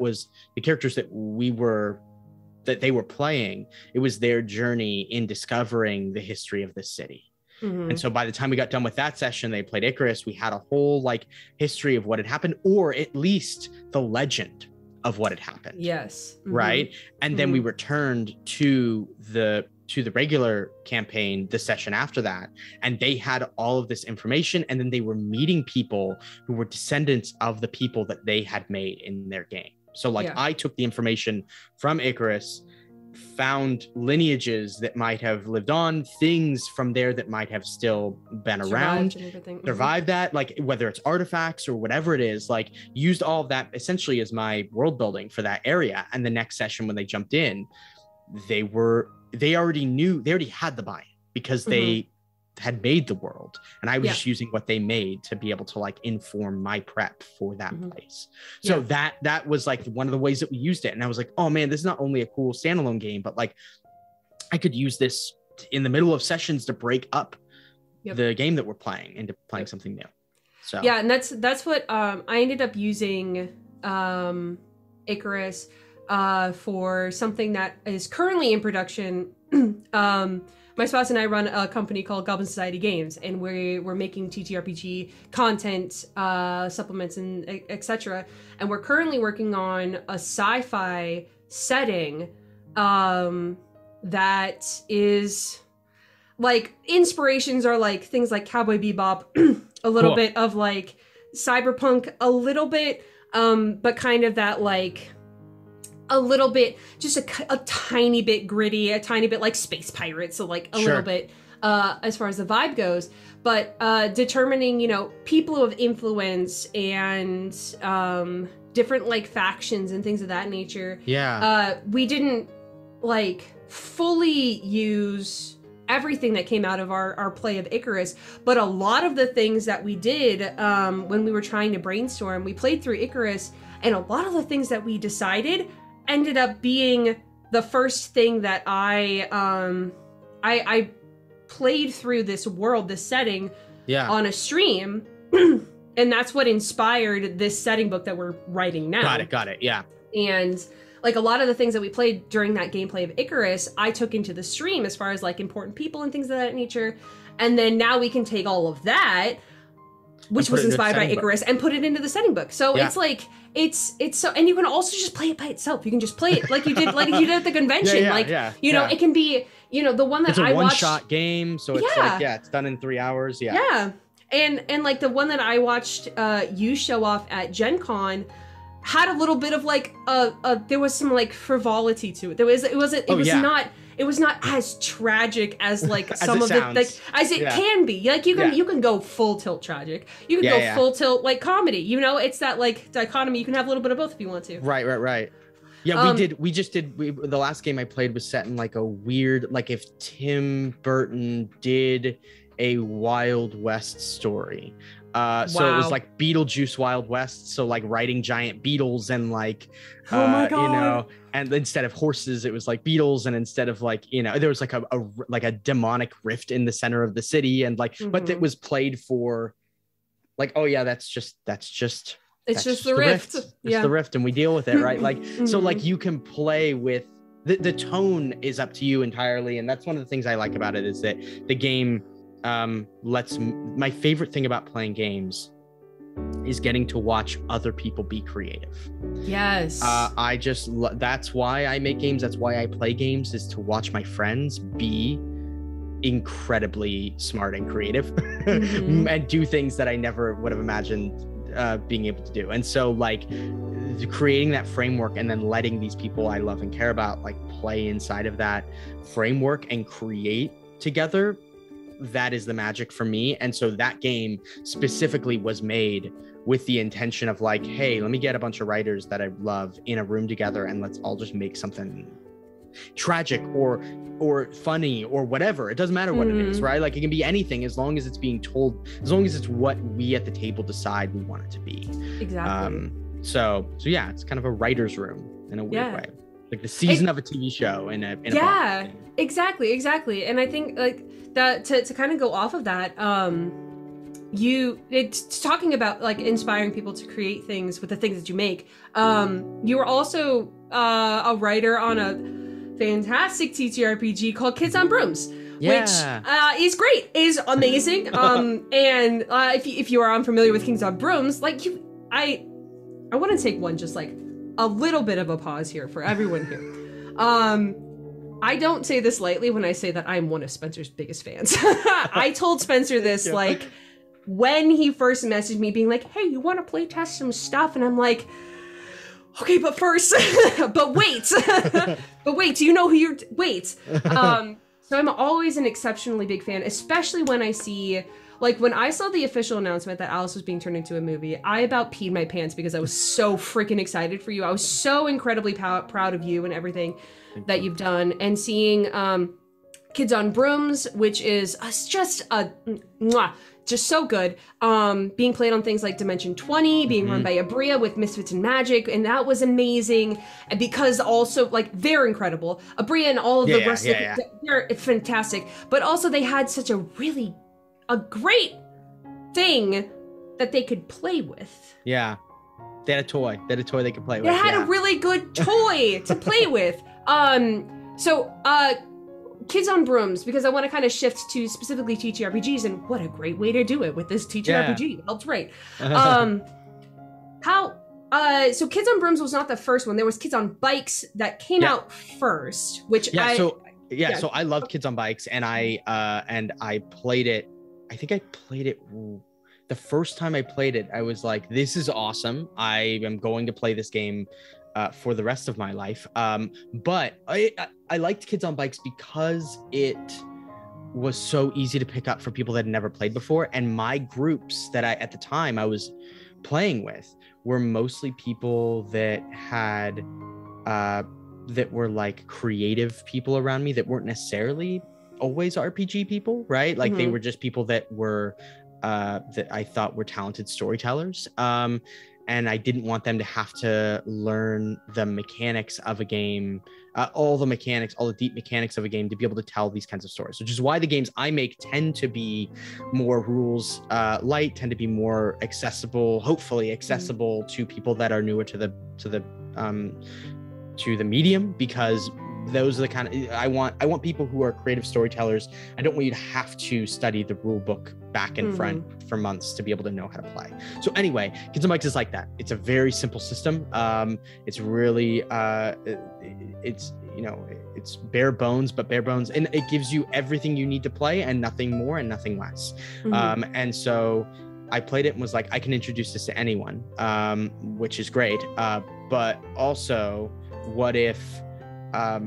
they were playing. It was their journey in discovering the history of this city. And so by the time we got done with that session, they played Icarus. We had a whole like history of what had happened, or at least the legend of what had happened. Yes. Right. And then we returned to the regular campaign the session after that, and they had all of this information, and then they were meeting people who were descendants of the people that they had made in their game. So like I took the information from Icarus, found lineages that might have lived on, things from there that might have still been around, survived that, like whether it's artifacts or whatever it is, like used all of that essentially as my world building for that area. And the next session when they jumped in, they already had the buy-in because they had made the world, and I was just using what they made to be able to like inform my prep for that place. So that was like one of the ways that we used it. And I was like, oh man, this is not only a cool standalone game, but like I could use this in the middle of sessions to break up the game that we're playing into playing something new. So yeah, and that's what I ended up using Icarus for something that is currently in production. My spouse and I run a company called Goblin Society Games, and we're making TTRPG content, supplements, and etc. And we're currently working on a sci-fi setting that is like inspirations are like things like Cowboy Bebop, a little bit of like cyberpunk, a little bit, but kind of that like a little bit, just a tiny bit gritty, a tiny bit like Space Pirates, so like a little bit as far as the vibe goes, but determining, you know, people of influence and different like factions and things of that nature. We didn't like fully use everything that came out of our play of Icarus, but a lot of the things that we did when we were trying to brainstorm, we played through Icarus, and a lot of the things that we decided ended up being the first thing that I played through this world, this setting on a stream. And that's what inspired this setting book that we're writing now. Got it. Yeah. And like a lot of the things that we played during that gameplay of Icarus, I took into the stream as far as like important people and things of that nature. And then now we can take all of that, which was inspired by Icarus, and put it into the setting book. So it's like, it's so, and you can also just play it by itself. You can just play it like you did, at the convention. You know, it can be, you know, the one that I watched. It's a one-shot game, so it's like, it's done in 3 hours. Yeah. And like the one that I watched you show off at Gen Con had a little bit of like there was some like frivolity to it. It was not as tragic as like some of the like as it can be. Like you can go full tilt tragic. You can go full tilt like comedy. You know, it's that like dichotomy. You can have a little bit of both if you want to. Right. Yeah, the last game I played was set in like a weird, like if Tim Burton did a Wild West story. So it was like Beetlejuice Wild West. So like riding giant beetles and like, you know, and instead of horses, it was like beetles. And instead of like, you know, there was like a demonic rift in the center of the city. And like, but it was played for like, oh yeah, that's just the rift. It's the rift, and we deal with it. Right. Like, so like you can play with the tone is up to you entirely. And that's one of the things I like about it is that the game, my favorite thing about playing games is getting to watch other people be creative. Yes. That's why I make games. That's why I play games, is to watch my friends be incredibly smart and creative and do things that I never would have imagined being able to do. And so like creating that framework and then letting these people I love and care about like play inside of that framework and create together, that is the magic for me. And so that game specifically was made with the intention of like, hey, let me get a bunch of writers that I love in a room together and let's all just make something tragic or funny or whatever. It doesn't matter what it is, right? Like it can be anything as long as it's being told, as long as it's what we at the table decide we want it to be. Exactly. So yeah, it's kind of a writer's room in a weird way, like the season of a TV show in a book. Exactly. And I think like that to kind of go off of that, it's talking about like inspiring people to create things with the things that you make. You were also a writer on a fantastic TTRPG called Kids on Brooms, which is great, is amazing. And if you are unfamiliar with Kids on Brooms, like I want to take one just like a little bit of a pause here for everyone here. I don't say this lightly when I say that I'm one of Spenser's biggest fans. I told Spenser this like when he first messaged me being like, hey, you want to play test some stuff? And I'm like, okay, but first, but wait, do you know who you're, so I'm always an exceptionally big fan, especially when I see, like when I saw the official announcement that Alice was being turned into a movie, I about peed my pants because I was so freaking excited for you. I was so incredibly proud of you and everything that you've done. And seeing Kids on Brooms, which is just so good. Being played on things like Dimension 20, being run by Abria with Misfits and Magic, and that was amazing. And because also, like, they're incredible. Abria and all of the rest of they're fantastic. But also they had such a great thing that they could play with. Yeah. They had a toy. They could play with. They had a really good toy to play with. Kids on Brooms, because I want to kind of shift to specifically TTRPGs, and what a great way to do it with this TTRPG. Helps right. So Kids on Brooms was not the first one. There was Kids on Bikes that came out first, which so I loved Kids on Bikes, and I played it. I think I played it the first time I played it. I was like, this is awesome. I am going to play this game for the rest of my life. But I liked Kids on Bikes because it was so easy to pick up for people that had never played before. And my groups that at the time I was playing with were mostly people that had, that were like creative people around me that weren't necessarily always RPG people, right? Like they were just people that were, that I thought were talented storytellers. And I didn't want them to have to learn the mechanics of a game, all the deep mechanics of a game to be able to tell these kinds of stories, which is why the games I make tend to be more rules light, tend to be more accessible, hopefully accessible to people that are newer to the medium, because those are the kind of, I want people who are creative storytellers. I don't want you to have to study the rule book back and front for months to be able to know how to play. So anyway, Kids on Bikes is like that. It's a very simple system. It's really, it's bare bones, and it gives you everything you need to play and nothing more and nothing less. And so I played it and was like, I can introduce this to anyone, which is great. But also, what if I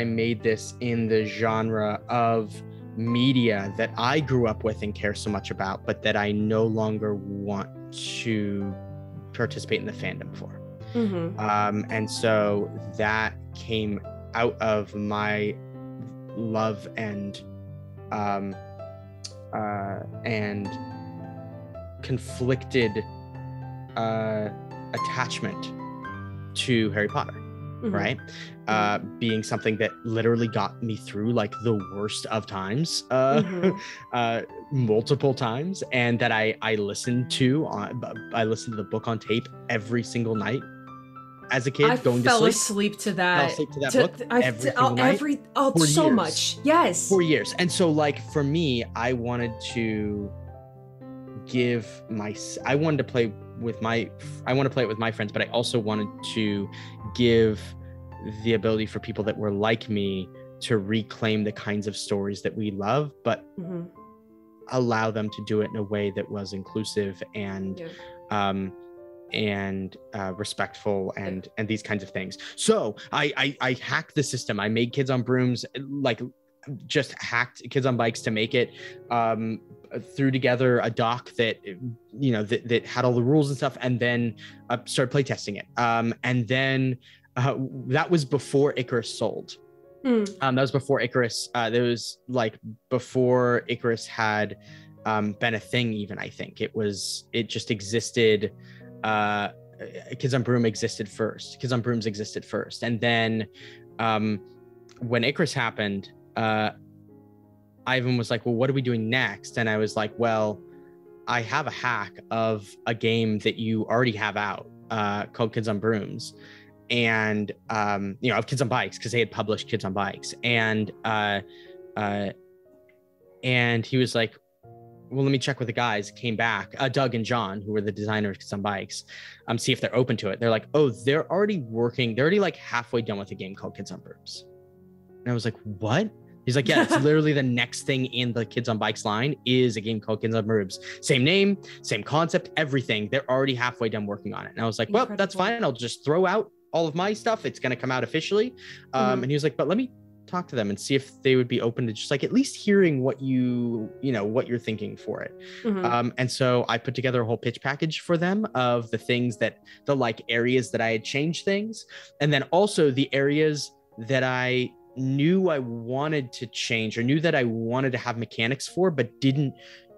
made this in the genre of media that I grew up with and care so much about, but that I no longer want to participate in the fandom for? And so that came out of my love and conflicted attachment to Harry Potter. Right? Being something that literally got me through like the worst of times, multiple times, and that I listened to the book on tape every single night as a kid. I fell asleep to that book every so much. Yes. 4 years. And so like for me, I wanted to play it with my friends, but I also wanted to give the ability for people that were like me to reclaim the kinds of stories that we love, but allow them to do it in a way that was inclusive and respectful and these kinds of things. So I hacked the system. I made Kids on Brooms, like just hacked Kids on Bikes to make it, threw together a doc that that had all the rules and stuff, and then started playtesting it, and then that was before Icarus sold. That was before Icarus. That was like before Icarus had been a thing. Even I think it just existed. Kids on Broom existed first. Kids on Brooms existed first, and then when Icarus happened, Ivan was like, "Well, what are we doing next?" And I was like, "Well, I have a hack of a game that you already have out called Kids on Brooms." And of Kids on Bikes, because they had published Kids on Bikes, and he was like, well, let me check with the guys. Came back, Doug and John, who were the designers of Kids on Bikes, see if they're open to it. They're like, oh, they're already like halfway done with a game called Kids on Brooms. And I was like, what? He's like, yeah, it's literally the next thing in the Kids on Bikes line is a game called Kids on Brooms. Same name, same concept, everything. They're already halfway done working on it. And I was like, well, that's fine. I'll just throw out all of my stuff. It's going to come out officially. And he was like, but let me talk to them and see if they would be open to just like at least hearing what what you're thinking for it. And so I put together a whole pitch package for them of the things the areas that I had changed things. And then also the areas that I knew I wanted to change or knew that I wanted to have mechanics for, but didn't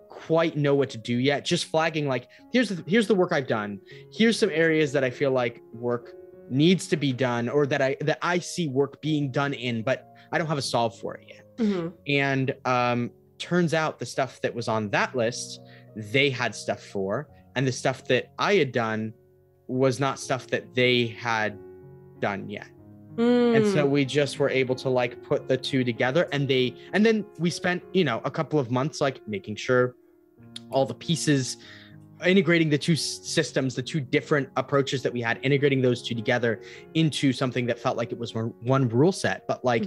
quite know what to do yet. Just flagging like, here's the work I've done. Here's some areas that I feel like work needs to be done or that I see work being done in, but I don't have a solve for it yet. And turns out the stuff that was on that list, they had stuff for, and the stuff that I had done was not stuff that they had done yet. And so we just were able to like put the two together, and then we spent, a couple of months like making sure all the pieces, integrating the two systems, the two different approaches that we had, integrating those two together into something that felt like it was one rule set, but like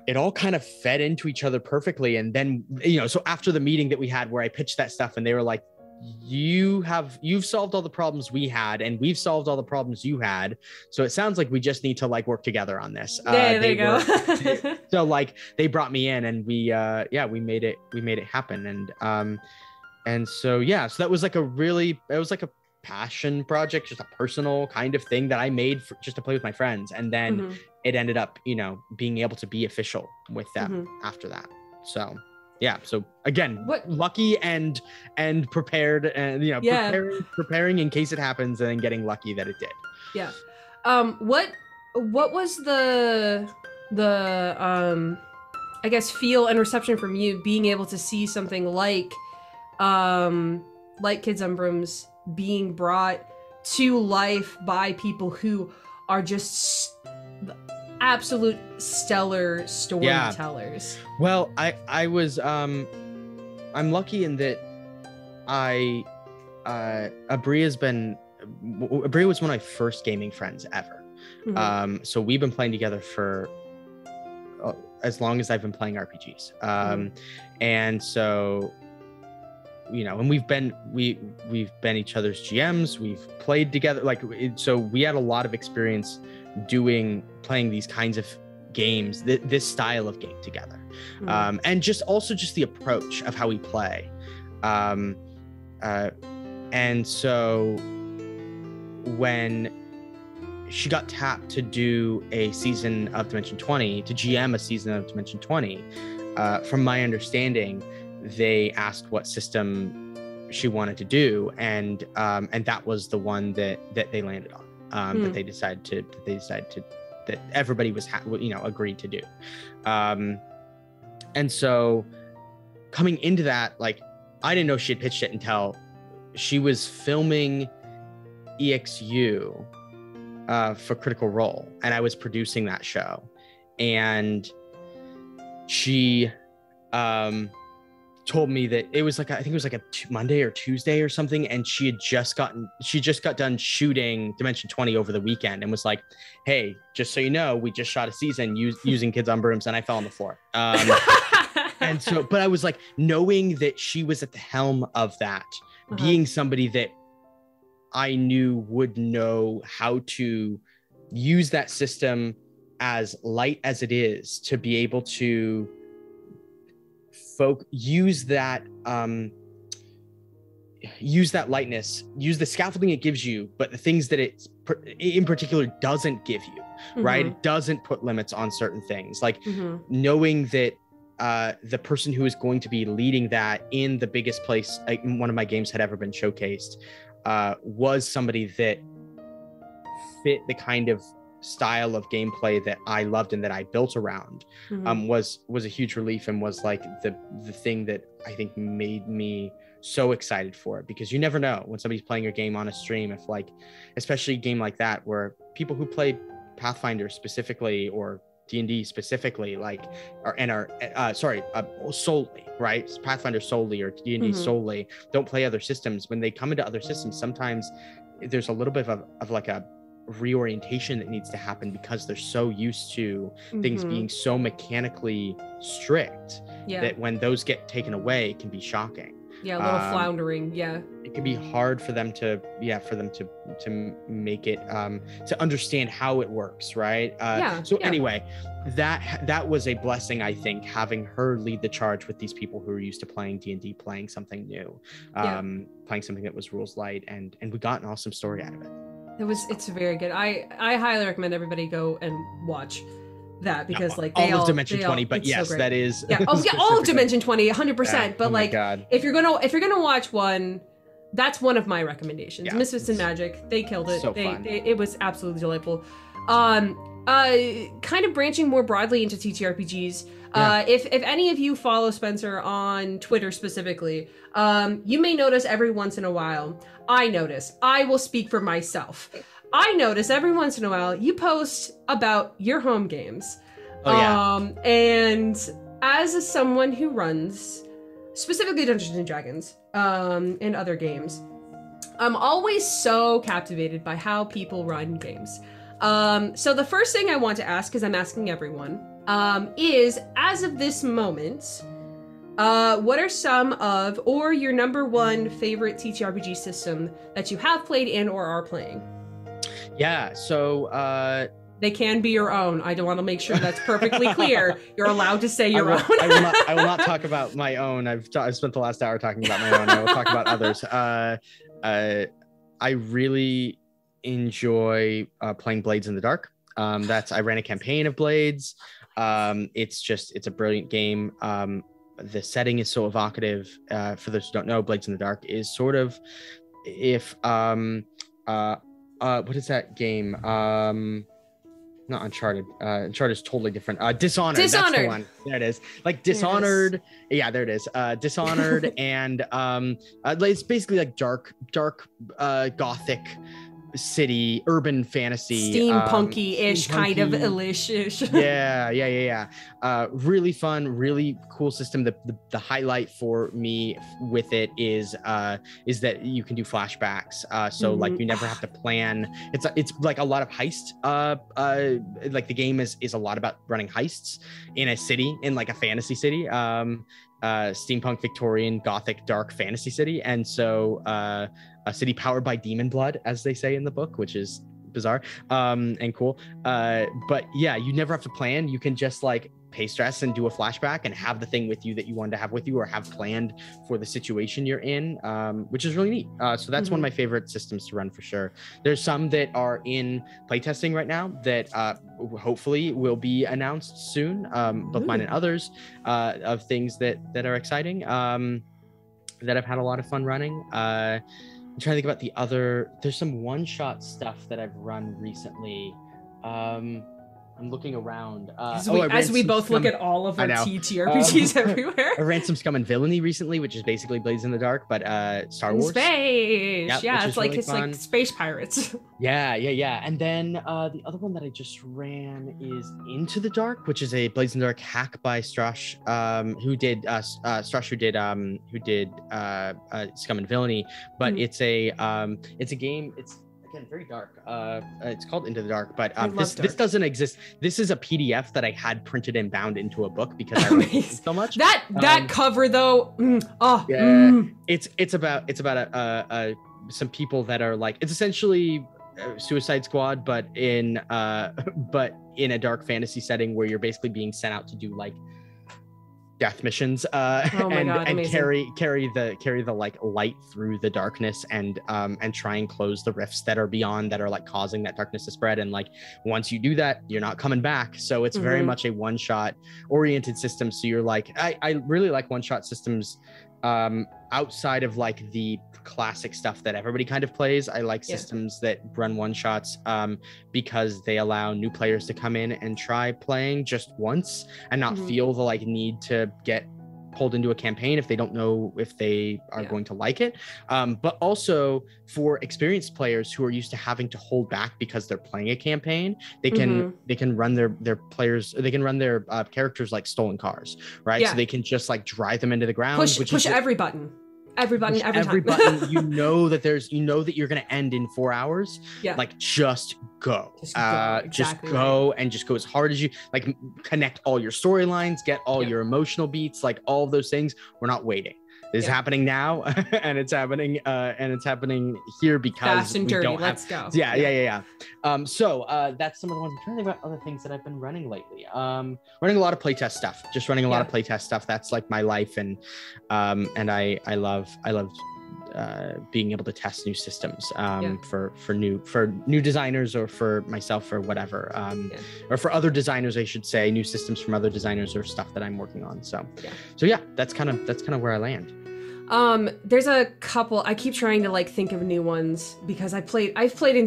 it all kind of fed into each other perfectly. And then, so after the meeting that we had where I pitched that stuff and they were like, you've solved all the problems we had and we've solved all the problems you had. So it sounds like we just need to like work together on this. There you go. So like they brought me in and we made it happen. And so that was like a passion project, just a personal kind of thing that I made just to play with my friends. And then it ended up, being able to be official with them after that. So so again, lucky and prepared and preparing in case it happens, and then getting lucky that it did. What was the I guess feel and reception from you being able to see something like Kids on Brooms being brought to life by people who are just absolute stellar storytellers? Well, I was I'm lucky in that Abria was one of my first gaming friends ever. So we've been playing together for as long as I've been playing RPGs. And so and we've been each other's GMs, we've played together, so we had a lot of experience playing these kinds of games, this style of game together. And just the approach of how we play. And so when she got tapped to do a season of Dimension 20, to GM a season of Dimension 20, from my understanding, they asked what system she wanted to do, and that was the one that they landed on, that they decided to that everybody was agreed to do. And so coming into that, I didn't know she had pitched it until she was filming EXU for Critical Role, and I was producing that show, and she told me that it was I think it was a Monday or Tuesday or something, and she just got done shooting Dimension 20 over the weekend, and was like, hey, just so you know, we just shot a season using Kids on Brooms, and I fell on the floor. And so, but I was like, knowing that she was at the helm of that, being somebody that I knew would know how to use that system as light as it is, to be able to use that use that lightness, use the scaffolding it gives you, but the things that it in particular doesn't give you, right? It doesn't put limits on certain things, like knowing that the person who is going to be leading that in the biggest place one of my games had ever been showcased was somebody that fit the kind of style of gameplay that I loved and that I built around, was a huge relief, and was like the thing that I think made me so excited for it, because you never know when somebody's playing your game on a stream, if like, especially a game like that where people who play Pathfinder specifically or D&D specifically, like solely, right? Pathfinder solely or D&D solely, don't play other systems. When they come into other systems, sometimes there's a little bit of like a reorientation that needs to happen, because they're so used to things being so mechanically strict that when those get taken away, it can be shocking. Yeah, a little floundering. Yeah, it can be hard for them to make it to understand how it works, right? Anyway, that was a blessing, I think, having her lead the charge with these people who are used to playing D&D, playing something new, playing something that was rules light, and we got an awesome story out of it. It's very good. I highly recommend everybody go and watch that, because like all of Dimension 20, but yes, so that is all of Dimension 20, 100%. But if you're gonna watch one, that's one of my recommendations. Misfits and Magic, they killed it. It was absolutely delightful. Kind of branching more broadly into TTRPGs. If any of you follow Spenser on Twitter specifically, you may notice every once in a while, I will speak for myself. I notice every once in a while you post about your home games. And as someone who runs specifically Dungeons and Dragons and other games, I'm always so captivated by how people run games. So the first thing I want to ask, because I'm asking everyone, is, as of this moment, what are some of, or your number one favorite TTRPG system that you have played and or are playing? Yeah, so they can be your own. I don't want to make sure that's perfectly clear. You're allowed to say your own. I will not talk about my own. I've spent the last hour talking about my own. I will talk about others. I really enjoy playing Blades in the Dark. I ran a campaign of Blades. It's a brilliant game. The setting is so evocative. For those who don't know, Blades in the Dark is sort of what is that game? Not Uncharted. Uncharted is totally different. Dishonored. That's the one. There it is. Like Dishonored. Yeah, there it is. Dishonored, and it's basically like dark, gothic city, urban fantasy, steampunky-ish, kind of illish-ish. yeah. Really fun, really cool system. The highlight for me with it is that you can do flashbacks. So like you never have to plan. It's like a lot of heist. Like the game is a lot about running heists in a city, in like a fantasy city. Steampunk, Victorian, gothic, dark fantasy city, and so a city powered by demon blood, as they say in the book, which is bizarre and cool. But yeah, you never have to plan. You can just like pay stress and do a flashback and have the thing with you that you wanted to have with you, or have planned for the situation you're in, which is really neat. So that's one of my favorite systems to run for sure. There's some that are in playtesting right now that hopefully will be announced soon, both mine and others, of things that are exciting, that I've had a lot of fun running. I'm trying to think about the other. There's some one-shot stuff that I've run recently. I'm looking around. As we both look at all of our TTRPGs everywhere. I ran some Scum and Villainy recently, which is basically Blades in the Dark, but Star Wars. Space! Yep, yeah, it's like space pirates. Yeah. And then the other one that I just ran is Into the Dark, which is a Blades in the Dark hack by Strash, who did Scum and Villainy, but it's a game. It's again very dark. It's called Into the Dark, but this doesn't exist. This is a PDF that I had printed and bound into a book because I liked it so much. That cover though, it's about some people that are like, it's essentially Suicide Squad, but in a dark fantasy setting where you're basically being sent out to do like death missions, Oh my God, and amazing. carry the like light through the darkness, and try and close the rifts that are beyond, that are like causing that darkness to spread. And like once you do that, you're not coming back. So it's very much a one shot oriented system. So you're like, I really like one shot systems, outside of like the classic stuff that everybody kind of plays. I like systems that run one shots, because they allow new players to come in and try playing just once and not feel the like need to get pulled into a campaign if they don't know if they are going to like it. But also for experienced players who are used to having to hold back because they're playing a campaign, they can run their players, they can run their characters like stolen cars, right? So they can just like drive them into the ground, push every button. Every button, every button. You know that you're going to end in 4 hours. Yeah. Like just go. Just go and just go as hard as you like. Connect all your storylines, get all your emotional beats, like all of those things. We're not waiting. This is happening now, and it's happening here because fast and dirty. Don't Let's have, go. Yeah. So that's some of the ones. I'm trying to think about other things that I've been running lately. Running a lot of playtest stuff. Just running a lot of playtest stuff. That's like my life, and I love being able to test new systems for new designers, or for myself, or whatever, or for other designers, I should say, new systems from other designers or stuff that I'm working on. So that's kind of where I land. There's a couple. I keep trying to like think of new ones because I've played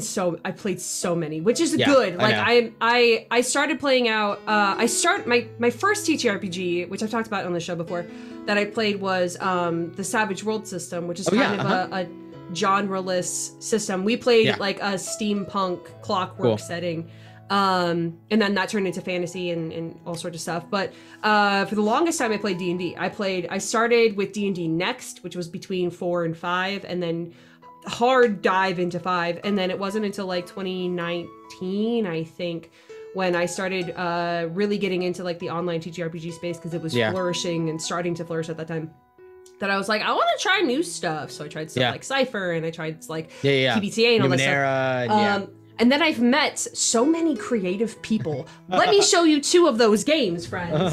so many, which is good. Like I started playing out. My first TTRPG, which I've talked about on the show before, that I played was the Savage World system, which is kind of a genre-less system. We played like a steampunk clockwork setting. And then that turned into fantasy and all sorts of stuff. But for the longest time I played D&D. I started with D&D Next, which was between 4 and 5, and then hard dive into 5. And then it wasn't until like 2019, I think, when I started really getting into like the online TTRPG space, because it was flourishing and starting to flourish at that time, that I was like, I want to try new stuff. So I tried stuff like Cypher, and I tried like PBTA and all that stuff. And then I've met so many creative people. Let me show you 2 of those games, friends. One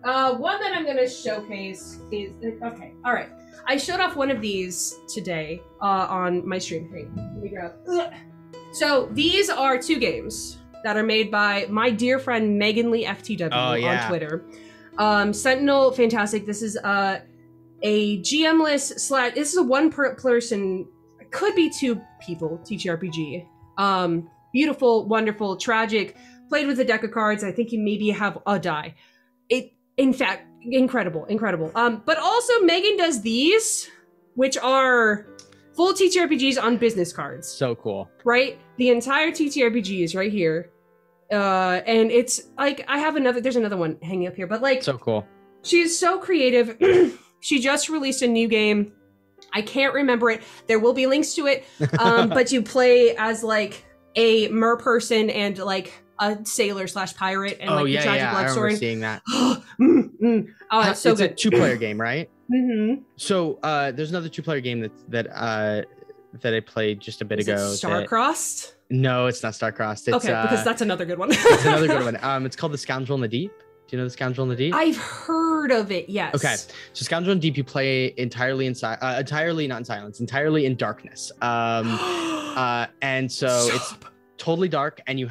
that I'm going to showcase is, okay, all right. I showed off one of these today on my stream. Hey, let me grab. So these are 2 games that are made by my dear friend Megan Lee FTW on Twitter. Sentinel, fantastic. This is a GM-less / this is a one-person, could be 2 people, TTRPG. Beautiful, wonderful, tragic, played with a deck of cards. I think you maybe have a die. In fact, incredible. But also Megan does these, which are full TTRPGs on business cards. So cool. Right? The entire TTRPG is right here. And it's like, there's another one hanging up here, but like, so cool. She's so creative. She just released a new game. I can't remember it. There will be links to it. But you play as like a mer person and like a sailor / pirate, and like the tragic love story. I remember seeing that. It's so good. It's a 2-player game, right? Mm-hmm. So there's another 2-player game that I played just a bit ago. Starcrossed? No, it's not Starcrossed. It's, okay, because that's another good one. It's another good one. It's called The Scoundrel in the Deep. Do you know The Scoundrel in the Deep? I've heard of it, yes. Okay, so Scoundrel in the Deep, you play entirely in entirely in darkness. And so it's totally dark, and you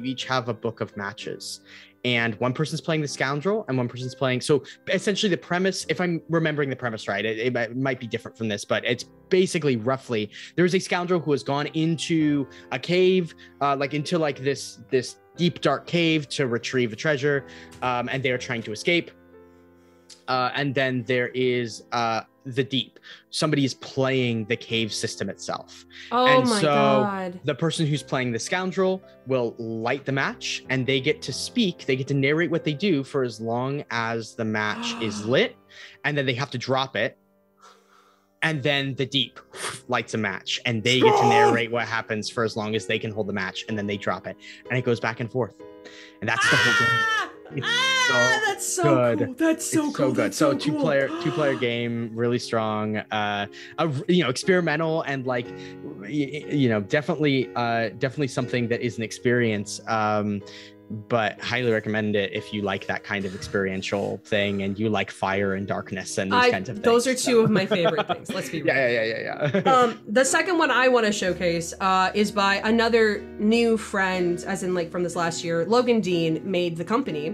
each have a book of matches. And one person's playing the Scoundrel, and one person's playing. So essentially, the premise, if I'm remembering the premise right, it might be different from this, but it's basically roughly, there's a Scoundrel who has gone into a cave, into this deep dark cave to retrieve a treasure, and they are trying to escape. And then there is the deep. Somebody is playing the cave system itself. Oh and my so God. The person who's playing the Scoundrel will light the match, and they get to speak. They get to narrate what they do for as long as the match is lit, and then they have to drop it. And then the deep lights a match, and they get to narrate what happens for as long as they can hold the match, and then they drop it, and it goes back and forth, and that's the whole game. That's so good. Cool. That's so cool. Good. That's so cool. two-player game, really strong. Experimental, and like, definitely something that is an experience. but highly recommend it if you like that kind of experiential thing and you like fire and darkness and these kinds of things. Those are two of my favorite things. Let's be real. Yeah. The second one I want to showcase is by another new friend, as in like from this last year. Logan Dean made The Company,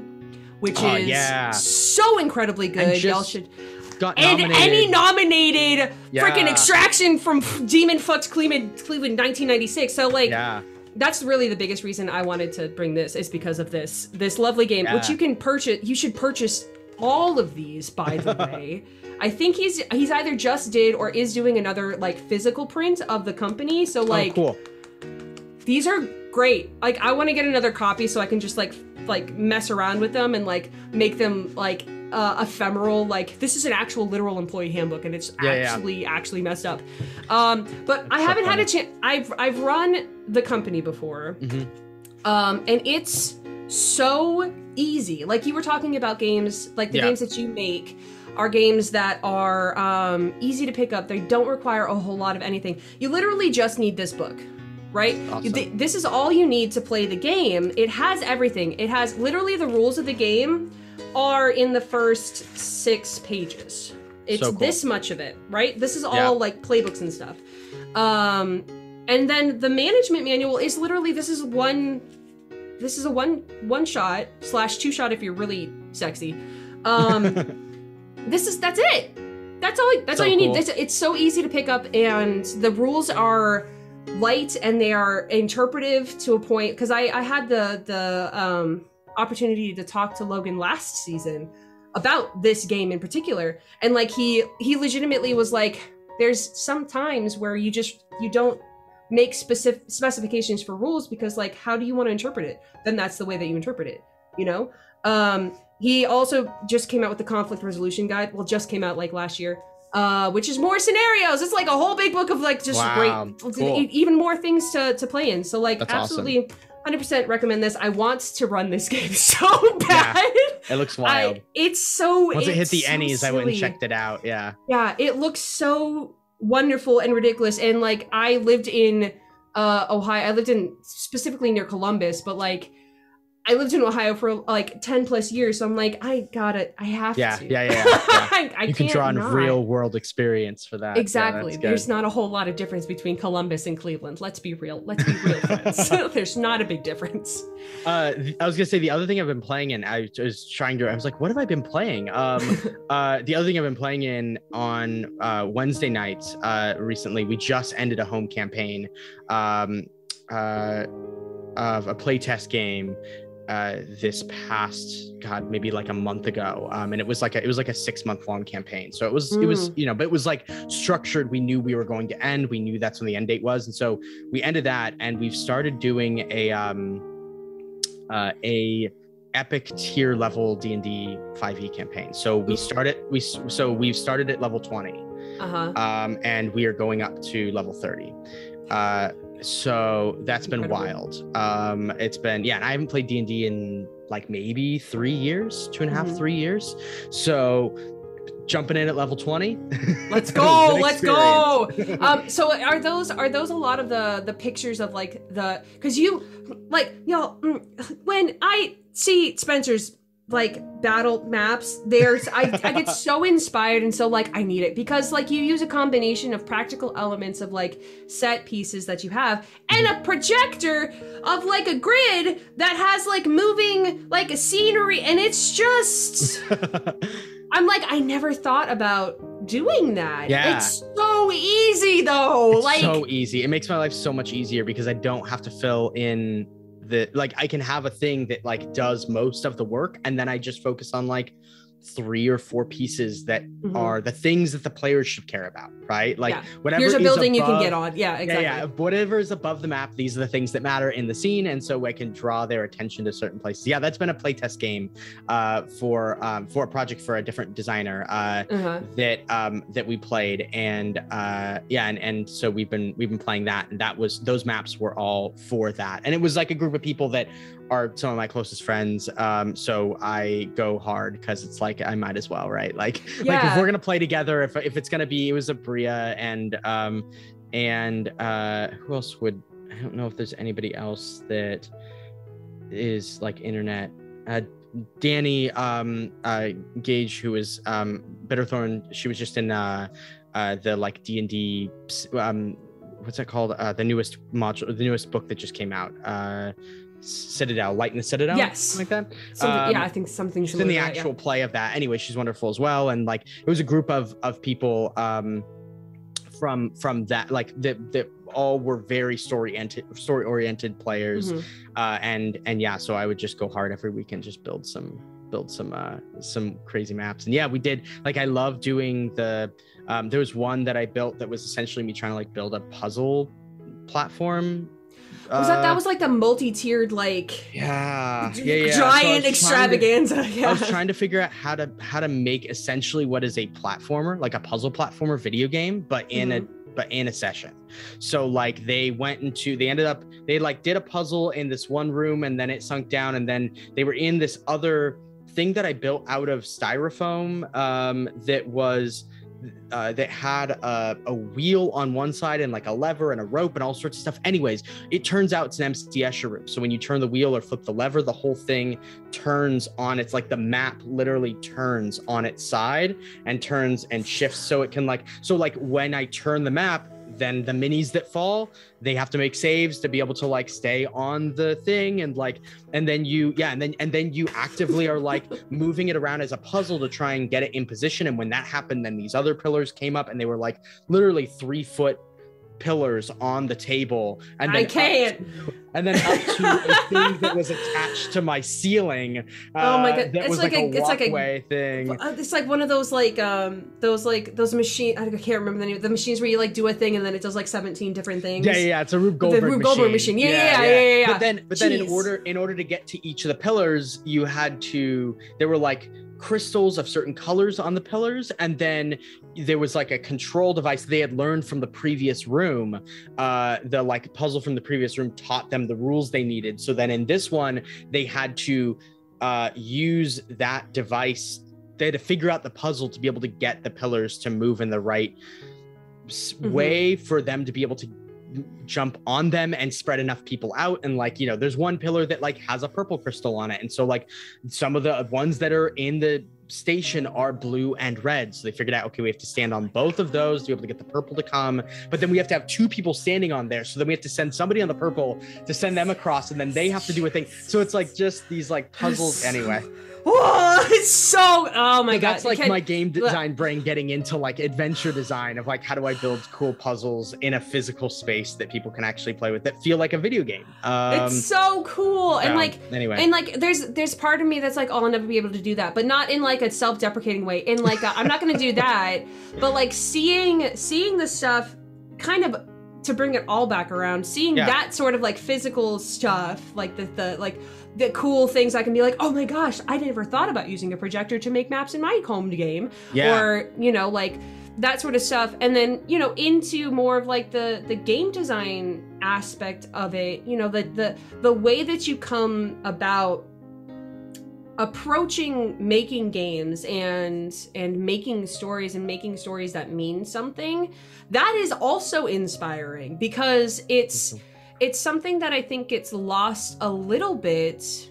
which is so incredibly good. Y'all should. Any nominated freaking Extraction from Demon Fucked Cleveland 1996. So like. Yeah. That's really the biggest reason I wanted to bring this, is because of this lovely game, which you can purchase. You should purchase all of these, by the way. I think he's either just did or is doing another like physical print of The Company. So like, cool. These are great. Like, I want to get another copy so I can just like mess around with them and like make them like ephemeral. Like, this is an actual literal employee handbook, and it's actually messed up. But I haven't had a chance. I've run The Company before, and it's so easy. Like, you were talking about games, like the games that you make are games that are easy to pick up. They don't require a whole lot of anything. You literally just need this book. Right? Awesome. This is all you need to play the game. It has everything. It has literally the rules of the game are in the first 6 pages. It's so cool. This much of it, right? This is all like playbooks and stuff. And then the management manual is literally, this is a one shot / 2 shot if you're really sexy. That's it. That's all you need. It's so easy to pick up, and the rules are light and they are interpretive to a point, because I had the opportunity to talk to Logan last season about this game in particular, and like he legitimately was like, there's some times where you don't make specifications for rules, because like, how do you want to interpret it? Then that's the way that you interpret it, you know? He also just came out with the conflict resolution guide. Well, just came out like last year. Which is more scenarios. It's like a whole big book of like just great, cool. Even more things to play in. So like, that's absolutely awesome. 100% recommend this. I want to run this game so bad. It looks wild. Once it hit the Ennies, silly. I went and checked it out. Yeah, it looks so wonderful and ridiculous. And like, I lived in Ohio. I lived in specifically near Columbus, but like, I lived in Ohio for like 10 plus years, so I'm like, I have to. Yeah. You can draw on real world experience for that. Exactly. There's not a whole lot of difference between Columbus and Cleveland. Let's be real. Friends. There's not a big difference. I was gonna say, the other thing I've been playing in, I was like, what have I been playing? The other thing I've been playing in on Wednesday nights recently, we just ended a home campaign of a playtest game this past maybe like a month ago, and it was like a 6-month long campaign. So it was but it was like structured. We knew we were going to end. We knew that's when the end date was, and so we ended that, and we've started doing a epic tier level D&D 5e campaign. So we've started at level 20, and we are going up to level 30. So that's been wild. It's been, and I haven't played D&D in like maybe 3 years, 2.5, 3 years. So jumping in at level 20. Let's go. Let's go. So are those a lot of the pictures of like cause you like, when I see Spencer's like battle maps, I get so inspired, and so like I need it, because like you use a combination of practical elements of like set pieces that you have and a projector of like a grid that has like moving like a scenery, and it's just I'm like, I never thought about doing that. Yeah. It's so easy though. It's like so easy. It makes my life so much easier because I don't have to fill in I can have a thing that like does most of the work, and then I just focus on like 3 or 4 pieces that are the things that the players should care about, right? Like whatever. Here's a building you can get on. Yeah, exactly. Yeah. Whatever is above the map, these are the things that matter in the scene, and so I can draw their attention to certain places. Yeah, that's been a playtest game for a project for a different designer that we played, and so we've been playing that, and those maps were all for that, and it was like a group of people that are some of my closest friends. So I go hard because it's like, I might as well, right? Like if we're gonna play together, if it's gonna be, it was Abria and who else would, I don't know if there's anybody else that is like internet. Danny Gage, who is Bitterthorn, she was just in the like D&D what's that called, the newest module, the newest book that just came out, Citadel, Light in the Citadel, yes, something like that. Yeah, I think something she's in the actual play of that. Anyway, she's wonderful as well. And like it was a group of people from that, like that all were very story oriented players. And yeah, so I would just go hard every week and just build some crazy maps. And yeah, we did, like, I love doing the there was one that I built that was essentially me trying to like build a puzzle platform. Was that was like the multi-tiered, like, giant so extravaganza. I was trying to figure out how to make essentially what is a platformer, like a puzzle platformer video game, but in a session. So like they did a puzzle in this one room, and then it sunk down, and then they were in this other thing that I built out of styrofoam that had a wheel on one side and like a lever and a rope and all sorts of stuff. Anyways, it turns out it's an MC Escher room. So when you turn the wheel or flip the lever, the whole thing turns on. It's like the map literally turns on its side and turns and shifts. So it can like when I turn the map, then the minis that fall, they have to make saves to be able to like stay on the thing, and then you actively are like moving it around as a puzzle to try and get it in position. And when that happened, then these other pillars came up, and they were like literally 3-foot pillars on the table, and then up to a thing that was attached to my ceiling. Oh my god! That was like a walkway thing. It's like one of those those machines. I can't remember the name. The machines where you like do a thing and then it does like 17 different things. Yeah. It's a Rube Goldberg machine. Yeah. But then in order to get to each of the pillars, there were like crystals of certain colors on the pillars, and then there was like a control device they had learned from the previous room. The like puzzle from the previous room taught them the rules they needed. So then in this one, they had to use that device. They had to figure out the puzzle to be able to get the pillars to move in the right way for them to be able to jump on them and spread enough people out. And like, there's one pillar that like has a purple crystal on it, and so like some of the ones that are in the station are blue and red. So they figured out, okay, we have to stand on both of those to be able to get the purple to come, but then we have to have 2 people standing on there, so then we have to send somebody on the purple to send them across, and then they have to do a thing. So it's like just these like puzzles. Anyway, it's so, oh my god, that's like my game design brain getting into like adventure design of like, how do I build cool puzzles in a physical space that people can actually play with that feel like a video game. It's so cool. And like, anyway, and like there's part of me that's like, oh, I'll never be able to do that, but not in like a self-deprecating way, in like I'm not gonna do that, but like seeing the stuff kind of, to bring it all back around, seeing that sort of like physical stuff, like the cool things, I can be like, oh my gosh, I never thought about using a projector to make maps in my home game, or like that sort of stuff. And then into more of like the game design aspect of it, the way that you come about approaching making games and making stories that mean something, that is also inspiring, because it's something that I think gets lost a little bit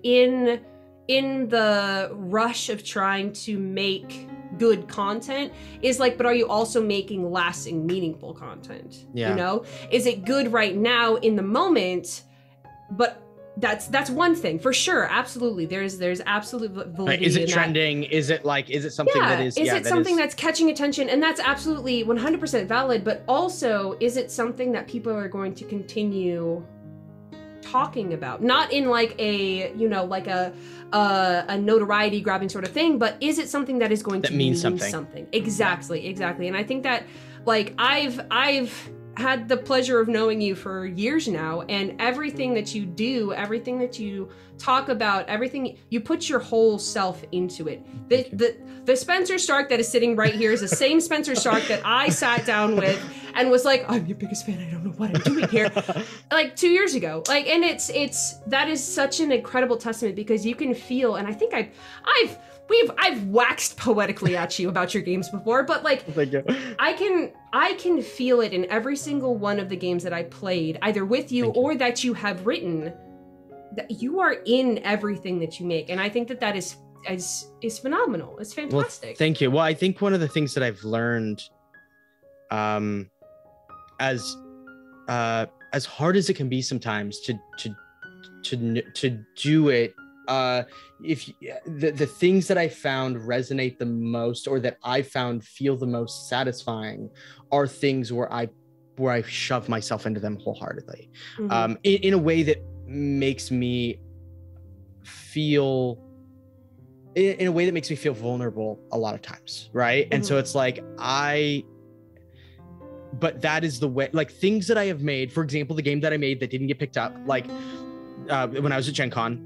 in the rush of trying to make good content, is like, but are you also making lasting, meaningful content? Is it good right now in the moment? But that's one thing for sure. Absolutely, there's absolute validity. Is it trending? Is it something that is? Is it something that's catching attention? And that's absolutely 100% valid. But also, is it something that people are going to continue talking about? Not in like a like a notoriety grabbing sort of thing, but is it something that is going to mean something? Exactly. And I think that like I've had the pleasure of knowing you for years now, and everything that you do, everything that you talk about, everything, you put your whole self into it. The Spenser Starke that is sitting right here is the same Spenser Starke that I sat down with and was like, I'm your biggest fan, I don't know what I'm doing here, like 2 years ago. Like, and it's that is such an incredible testament, because you can feel, and I think I've waxed poetically at you about your games before, but like, I can feel it in every single one of the games that I played, either with you or that you have written, you are in everything that you make, and I think that is phenomenal. It's fantastic. Well, thank you. Well, I think one of the things that I've learned, as hard as it can be sometimes to do it, if the things that I found resonate the most, or that I found feel the most satisfying, are things where I shove myself into them wholeheartedly, in a way that makes me feel vulnerable a lot of times, right? And so it's like but that is the way, like, things that I have made, for example, the game that I made that didn't get picked up, like when I was at Gen Con,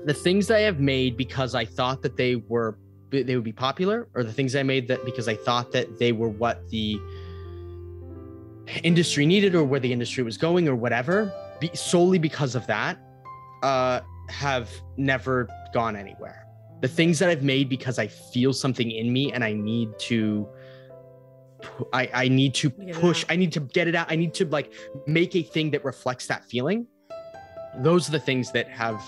the things that I have made because I thought that they would be popular, or the things I made that because I thought that they were what the industry needed, or where the industry was going, or whatever, solely because of that, have never gone anywhere. The things that I've made because I feel something in me and I need to push, I need to get it out, I need to like make a thing that reflects that feeling. Those are the things that have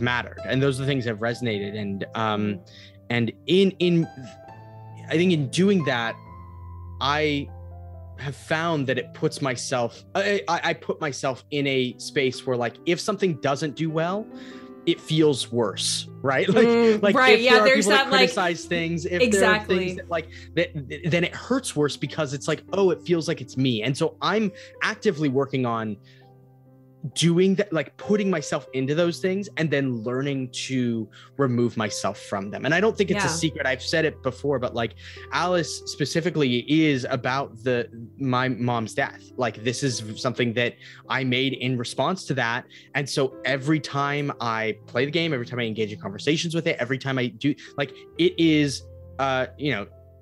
mattered, and those are the things that have resonated. And in I think in doing that, I have found that it puts myself, I put myself in a space where, like, if something doesn't do well, it feels worse, right? Like right, if there are there's people that, that criticize things, if there are things that, like, that, then it hurts worse, because it's like, oh, it feels like it's me. And so I'm actively working on doing that, like putting myself into those things and then learning to remove myself from them. And I don't think it's a secret, I've said it before, but like Alice specifically is about my mom's death. Like, this is something that I made in response to that. And so every time I play the game, every time I engage in conversations with it, every time I do, like, it is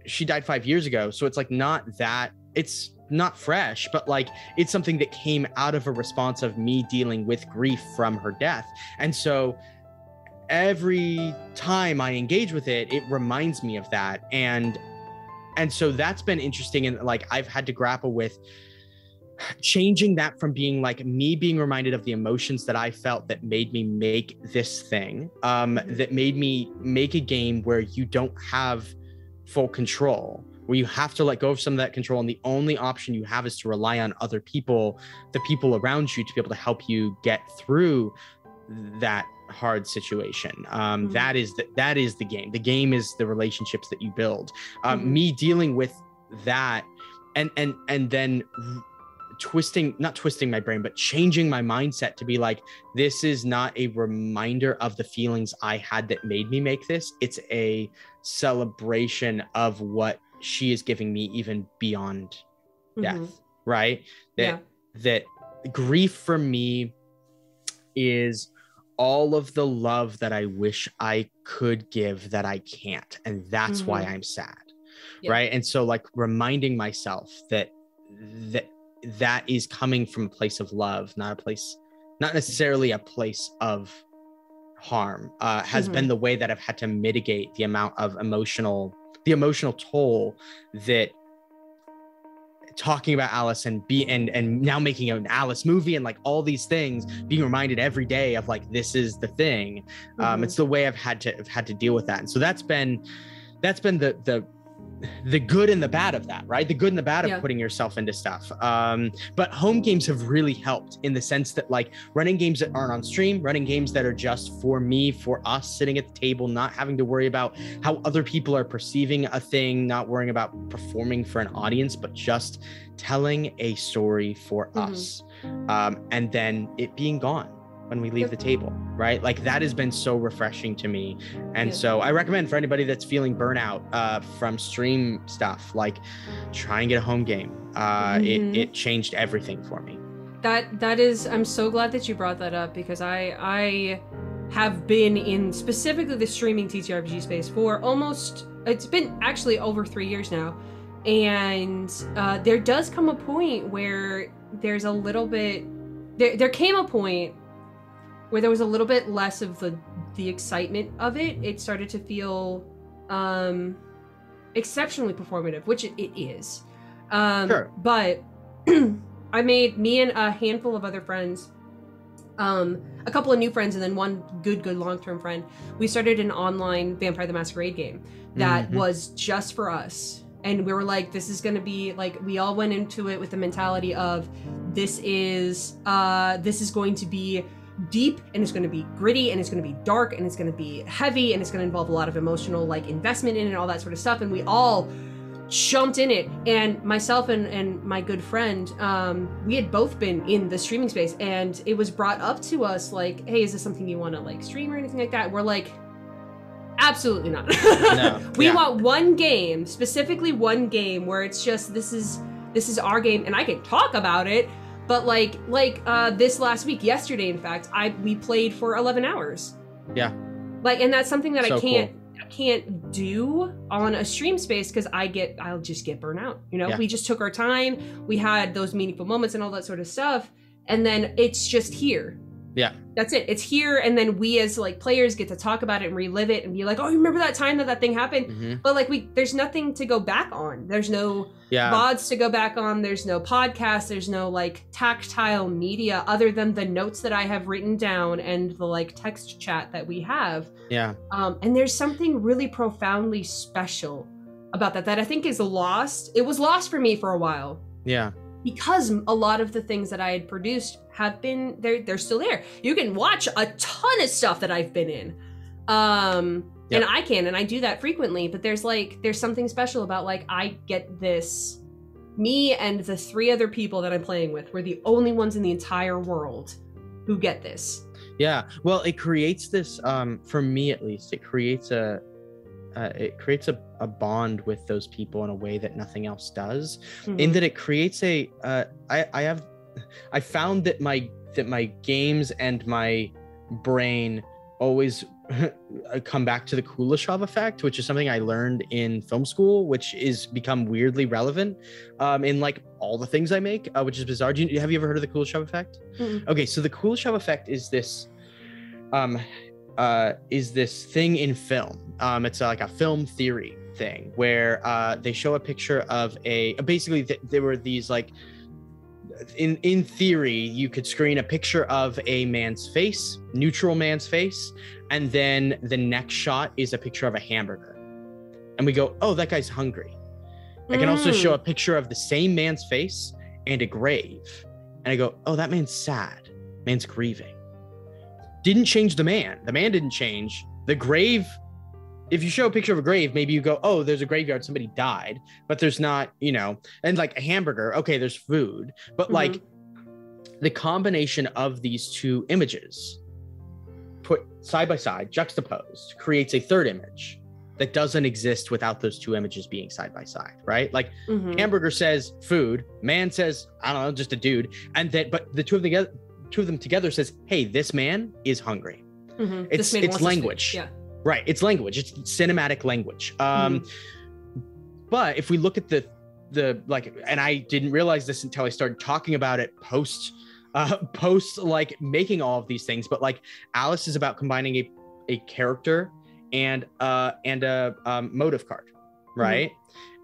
she died 5 years ago, so it's like it's not fresh, but like it's something that came out of a response of me dealing with grief from her death. And so every time I engage with it, it reminds me of that. And so that's been interesting. And like, I've had to grapple with changing that from being like me being reminded of the emotions that I felt that made me make this thing, that made me make a game where you don't have full control, where you have to let go of some of that control, and the only option you have is to rely on other people, the people around you, to be able to help you get through that hard situation. That is the game. The game is the relationships that you build. Me dealing with that, and then not twisting my brain, but changing my mindset to be like, this is not a reminder of the feelings I had that made me make this. It's a celebration of what she is giving me, even beyond death, right? That grief for me is all of the love that I wish I could give that I can't, and that's why I'm sad, right? And so, like, reminding myself that is coming from a place of love, not necessarily a place of harm, has been the way that I've had to mitigate the amount of emotional toll that talking about Alice and now making an Alice movie and like all these things, being reminded every day of like, this is the thing. It's the way I've had to deal with that. And so that's been the good and the bad of that, right? The good and the bad of putting yourself into stuff. But home games have really helped in the sense that, like, running games that aren't on stream, running games that are just for me, for us, sitting at the table, not having to worry about how other people are perceiving a thing, not worrying about performing for an audience, but just telling a story for us. And then it being gone when we leave the table, right? Like, that has been so refreshing to me. And so I recommend for anybody that's feeling burnout from stream stuff, like, try and get a home game. It changed everything for me. That is, I'm so glad that you brought that up, because I have been in specifically the streaming TTRPG space for it's been actually over 3 years now. And there does come a point where there's a little bit, there came a point where there was a little bit less of the excitement of it. It started to feel exceptionally performative, which it is. Sure. But me and a handful of other friends a couple of new friends and then one good long-term friend, we started an online Vampire the Masquerade game that was just for us. And we were like, this is going to be like, we all went into it with the mentality of this is going to be deep, and it's going to be gritty, and it's going to be dark, and it's going to be heavy, and it's going to involve a lot of emotional like investment in it and all that sort of stuff. And we all jumped in it, and myself and my good friend, we had both been in the streaming space, and it was brought up to us like, hey, is this something you want to like stream or anything like that? We're like, absolutely not. No. We want one game, specifically one game where it's just this is our game, and I can talk about it, but like this last week, yesterday in fact, we played for 11 hours. Yeah. Like, and that's something that I can't do on a stream space because I'll just get burnt out. You know, we just took our time, we had those meaningful moments and all that sort of stuff, and then it's just here. Yeah. That's it. It's here, and then we as like players get to talk about it and relive it and be like, oh, remember that time that thing happened? But like there's nothing to go back on. There's no VODs to go back on. There's no podcast. There's no like tactile media other than the notes that I have written down and the like text chat that we have. Yeah. And there's something really profoundly special about that I think is lost. It was lost for me for a while. Yeah. Because a lot of the things that I had produced have been, they're still there. You can watch a ton of stuff that I've been in. And I do that frequently, but there's something special about like, I get this, me and the 3 other people that I'm playing with, we're the only ones in the entire world who get this. Yeah. Well, it creates this, for me at least, it creates a bond with those people in a way that nothing else does, in that it creates I found that my games and my brain always come back to the Kuleshov effect, which is something I learned in film school, which is become weirdly relevant in like all the things I make, which is bizarre. Have you ever heard of the Kuleshov effect? Okay, so the Kuleshov effect is this thing in film. It's like a film theory thing where they show a picture of basically there were these like, in theory, you could screen a picture of a man's face, neutral man's face, and then the next shot is a picture of a hamburger. And we go, oh, that guy's hungry. I can also show a picture of the same man's face and a grave. And I go, oh, that man's sad. Man's grieving. Didn't change the man. The man didn't change. The grave, if you show a picture of a grave, maybe you go, oh, there's a graveyard, somebody died, but there's not, you know, and like a hamburger, okay, there's food, but like the combination of these two images put side by side, juxtaposed, creates a third image that doesn't exist without those two images being side by side, right? Like hamburger says food, man says, I don't know, just a dude. And then, but the two of them together says, hey, this man is hungry. It's language. Yeah. Right. It's language. It's cinematic language. But if we look at the like, and I didn't realize this until I started talking about it post like making all of these things, but like Alice is about combining a character and a motive card, right?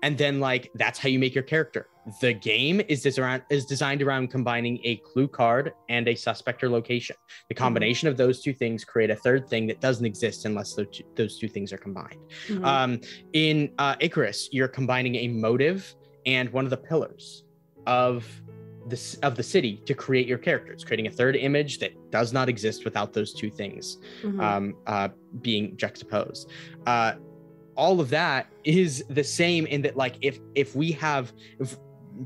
And then like, that's how you make your character. The game is designed around combining a clue card and a suspect or location. The combination of those two things create a third thing that doesn't exist unless those two things are combined. In Icarus, you're combining a motive and one of the pillars of the city to create your character. It's creating a third image that does not exist without those two things being juxtaposed. All of that is the same in that, like, if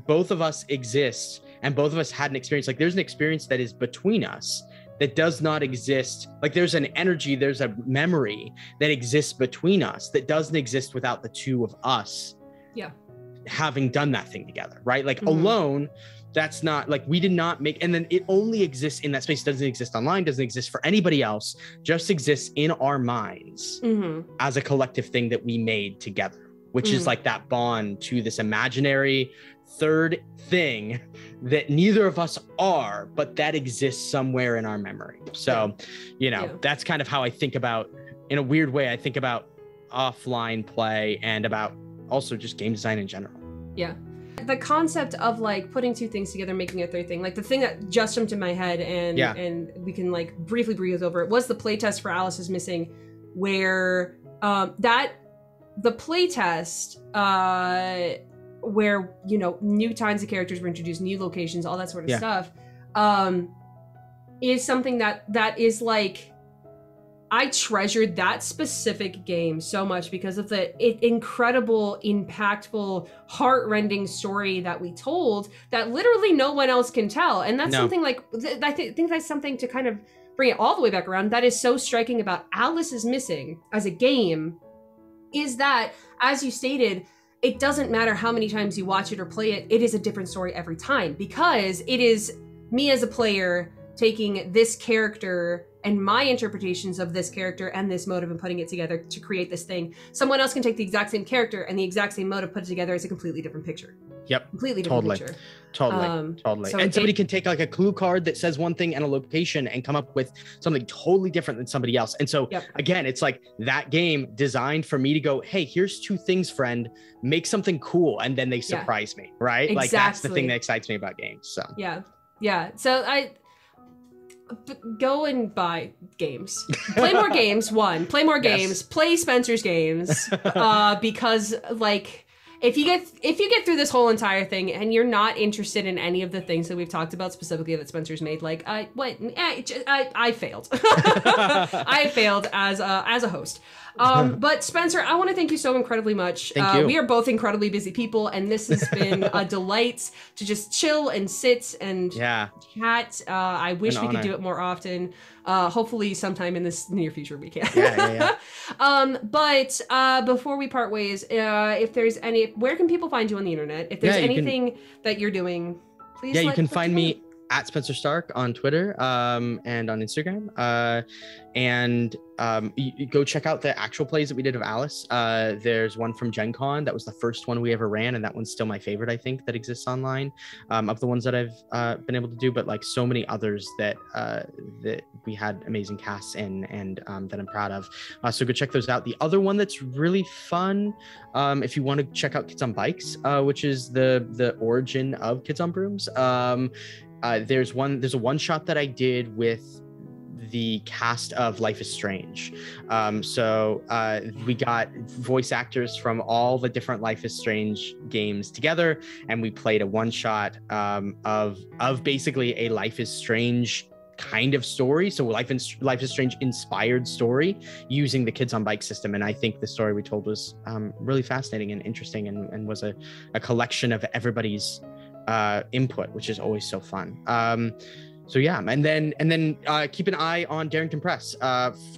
both of us exist and both of us had an experience, like there's an experience that is between us that does not exist. Like there's an energy, there's a memory that exists between us that doesn't exist without the two of us having done that thing together, right? Like alone, that's not like, we did not make, and then it only exists in that space, doesn't exist online, doesn't exist for anybody else, just exists in our minds as a collective thing that we made together, which is like that bond to this imaginary third thing that neither of us are, but that exists somewhere in our memory. So, you know, that's kind of how I think about, in a weird way, I think about offline play and about also just game design in general. Yeah. the concept of like putting two things together, making a third thing, like the thing that just jumped in my head, and we can like briefly breeze over it, was the playtest for Alice is Missing, where the playtest where, you know, new kinds of characters were introduced, new locations, all that sort of stuff, is something that is like, I treasured that specific game so much because of the incredible, impactful, heart-rending story that we told that literally no one else can tell. And that's something like, I think that's something to kind of bring it all the way back around that is so striking about Alice is Missing as a game, is that, as you stated, it doesn't matter how many times you watch it or play it, it is a different story every time, because it is me as a player taking this character and my interpretations of this character and this motive and putting it together to create this thing. Someone else can take the exact same character and the exact same motive, put it together as a completely different picture. Yep. Completely different picture. Totally. So and somebody can take like a clue card that says one thing and a location and come up with something totally different than somebody else. And so again, it's like that game designed for me to go, hey, here's two things, friend, make something cool. And then they surprise me, right? Exactly. Like that's the thing that excites me about games. So yeah. So go and buy games. Play more games, play more games, play Spenser's games. Because like if you get through this whole entire thing and you're not interested in any of the things that we've talked about specifically that Spenser's made, like I failed. I failed as a host. But Spenser, I want to thank you so incredibly much. Thank you. We are both incredibly busy people, and this has been a delight to just chill and sit and chat. I wish we could do it more often. Hopefully sometime in this near future we can. But before we part ways, if there's where can people find you on the internet? If there's anything that you're doing, please. Yeah, you can find me at Spenser Starke on Twitter and on Instagram. You go check out the actual plays that we did of Alice. There's one from Gen Con. That was the first one we ever ran, and that one's still my favorite, I think, that exists online of the ones that I've been able to do, but like so many others that we had amazing casts in and that I'm proud of. So go check those out. The other one that's really fun, if you want to check out Kids on Bikes, which is the origin of Kids on Brooms. There's a one shot that I did with the cast of Life is Strange. We got voice actors from all the different Life is Strange games together, and we played a one shot of basically a Life is Strange kind of story. So Life is Strange inspired story using the Kids on Bike system. And I think the story we told was really fascinating and interesting, and was a collection of everybody's input, which is always so fun. So yeah, and then keep an eye on Darrington Press.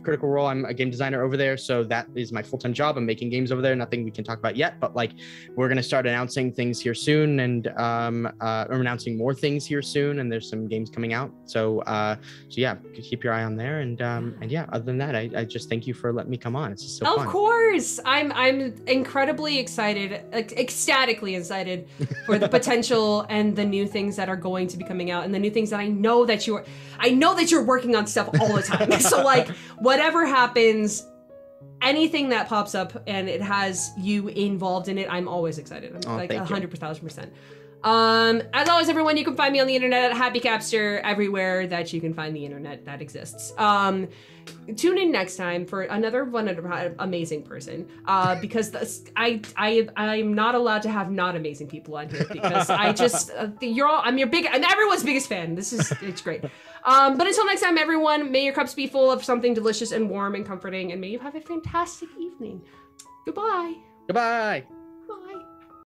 Critical Role, I'm a game designer over there, so that is my full-time job. I'm making games over there. Nothing we can talk about yet, but like we're gonna start announcing things here soon, and we're announcing more things here soon, and there's some games coming out. So yeah, keep your eye on there, and yeah. Other than that, I just thank you for letting me come on. It's just so fun. Of course, I'm incredibly excited, ecstatically excited for the potential and the new things that are going to be coming out, and the new things that I know that you're working on stuff all the time. So like whatever happens, anything that pops up and it has you involved in it, I'm always excited. I'm like 100,000%. As always, everyone, you can find me on the internet at happycapster, everywhere that you can find the internet that exists. Tune in next time for another one amazing person, because I'm not allowed to have not amazing people on here, because I'm everyone's biggest fan. It's great. But until next time, everyone, may your cups be full of something delicious and warm and comforting, and may you have a fantastic evening. Goodbye. Goodbye. Bye.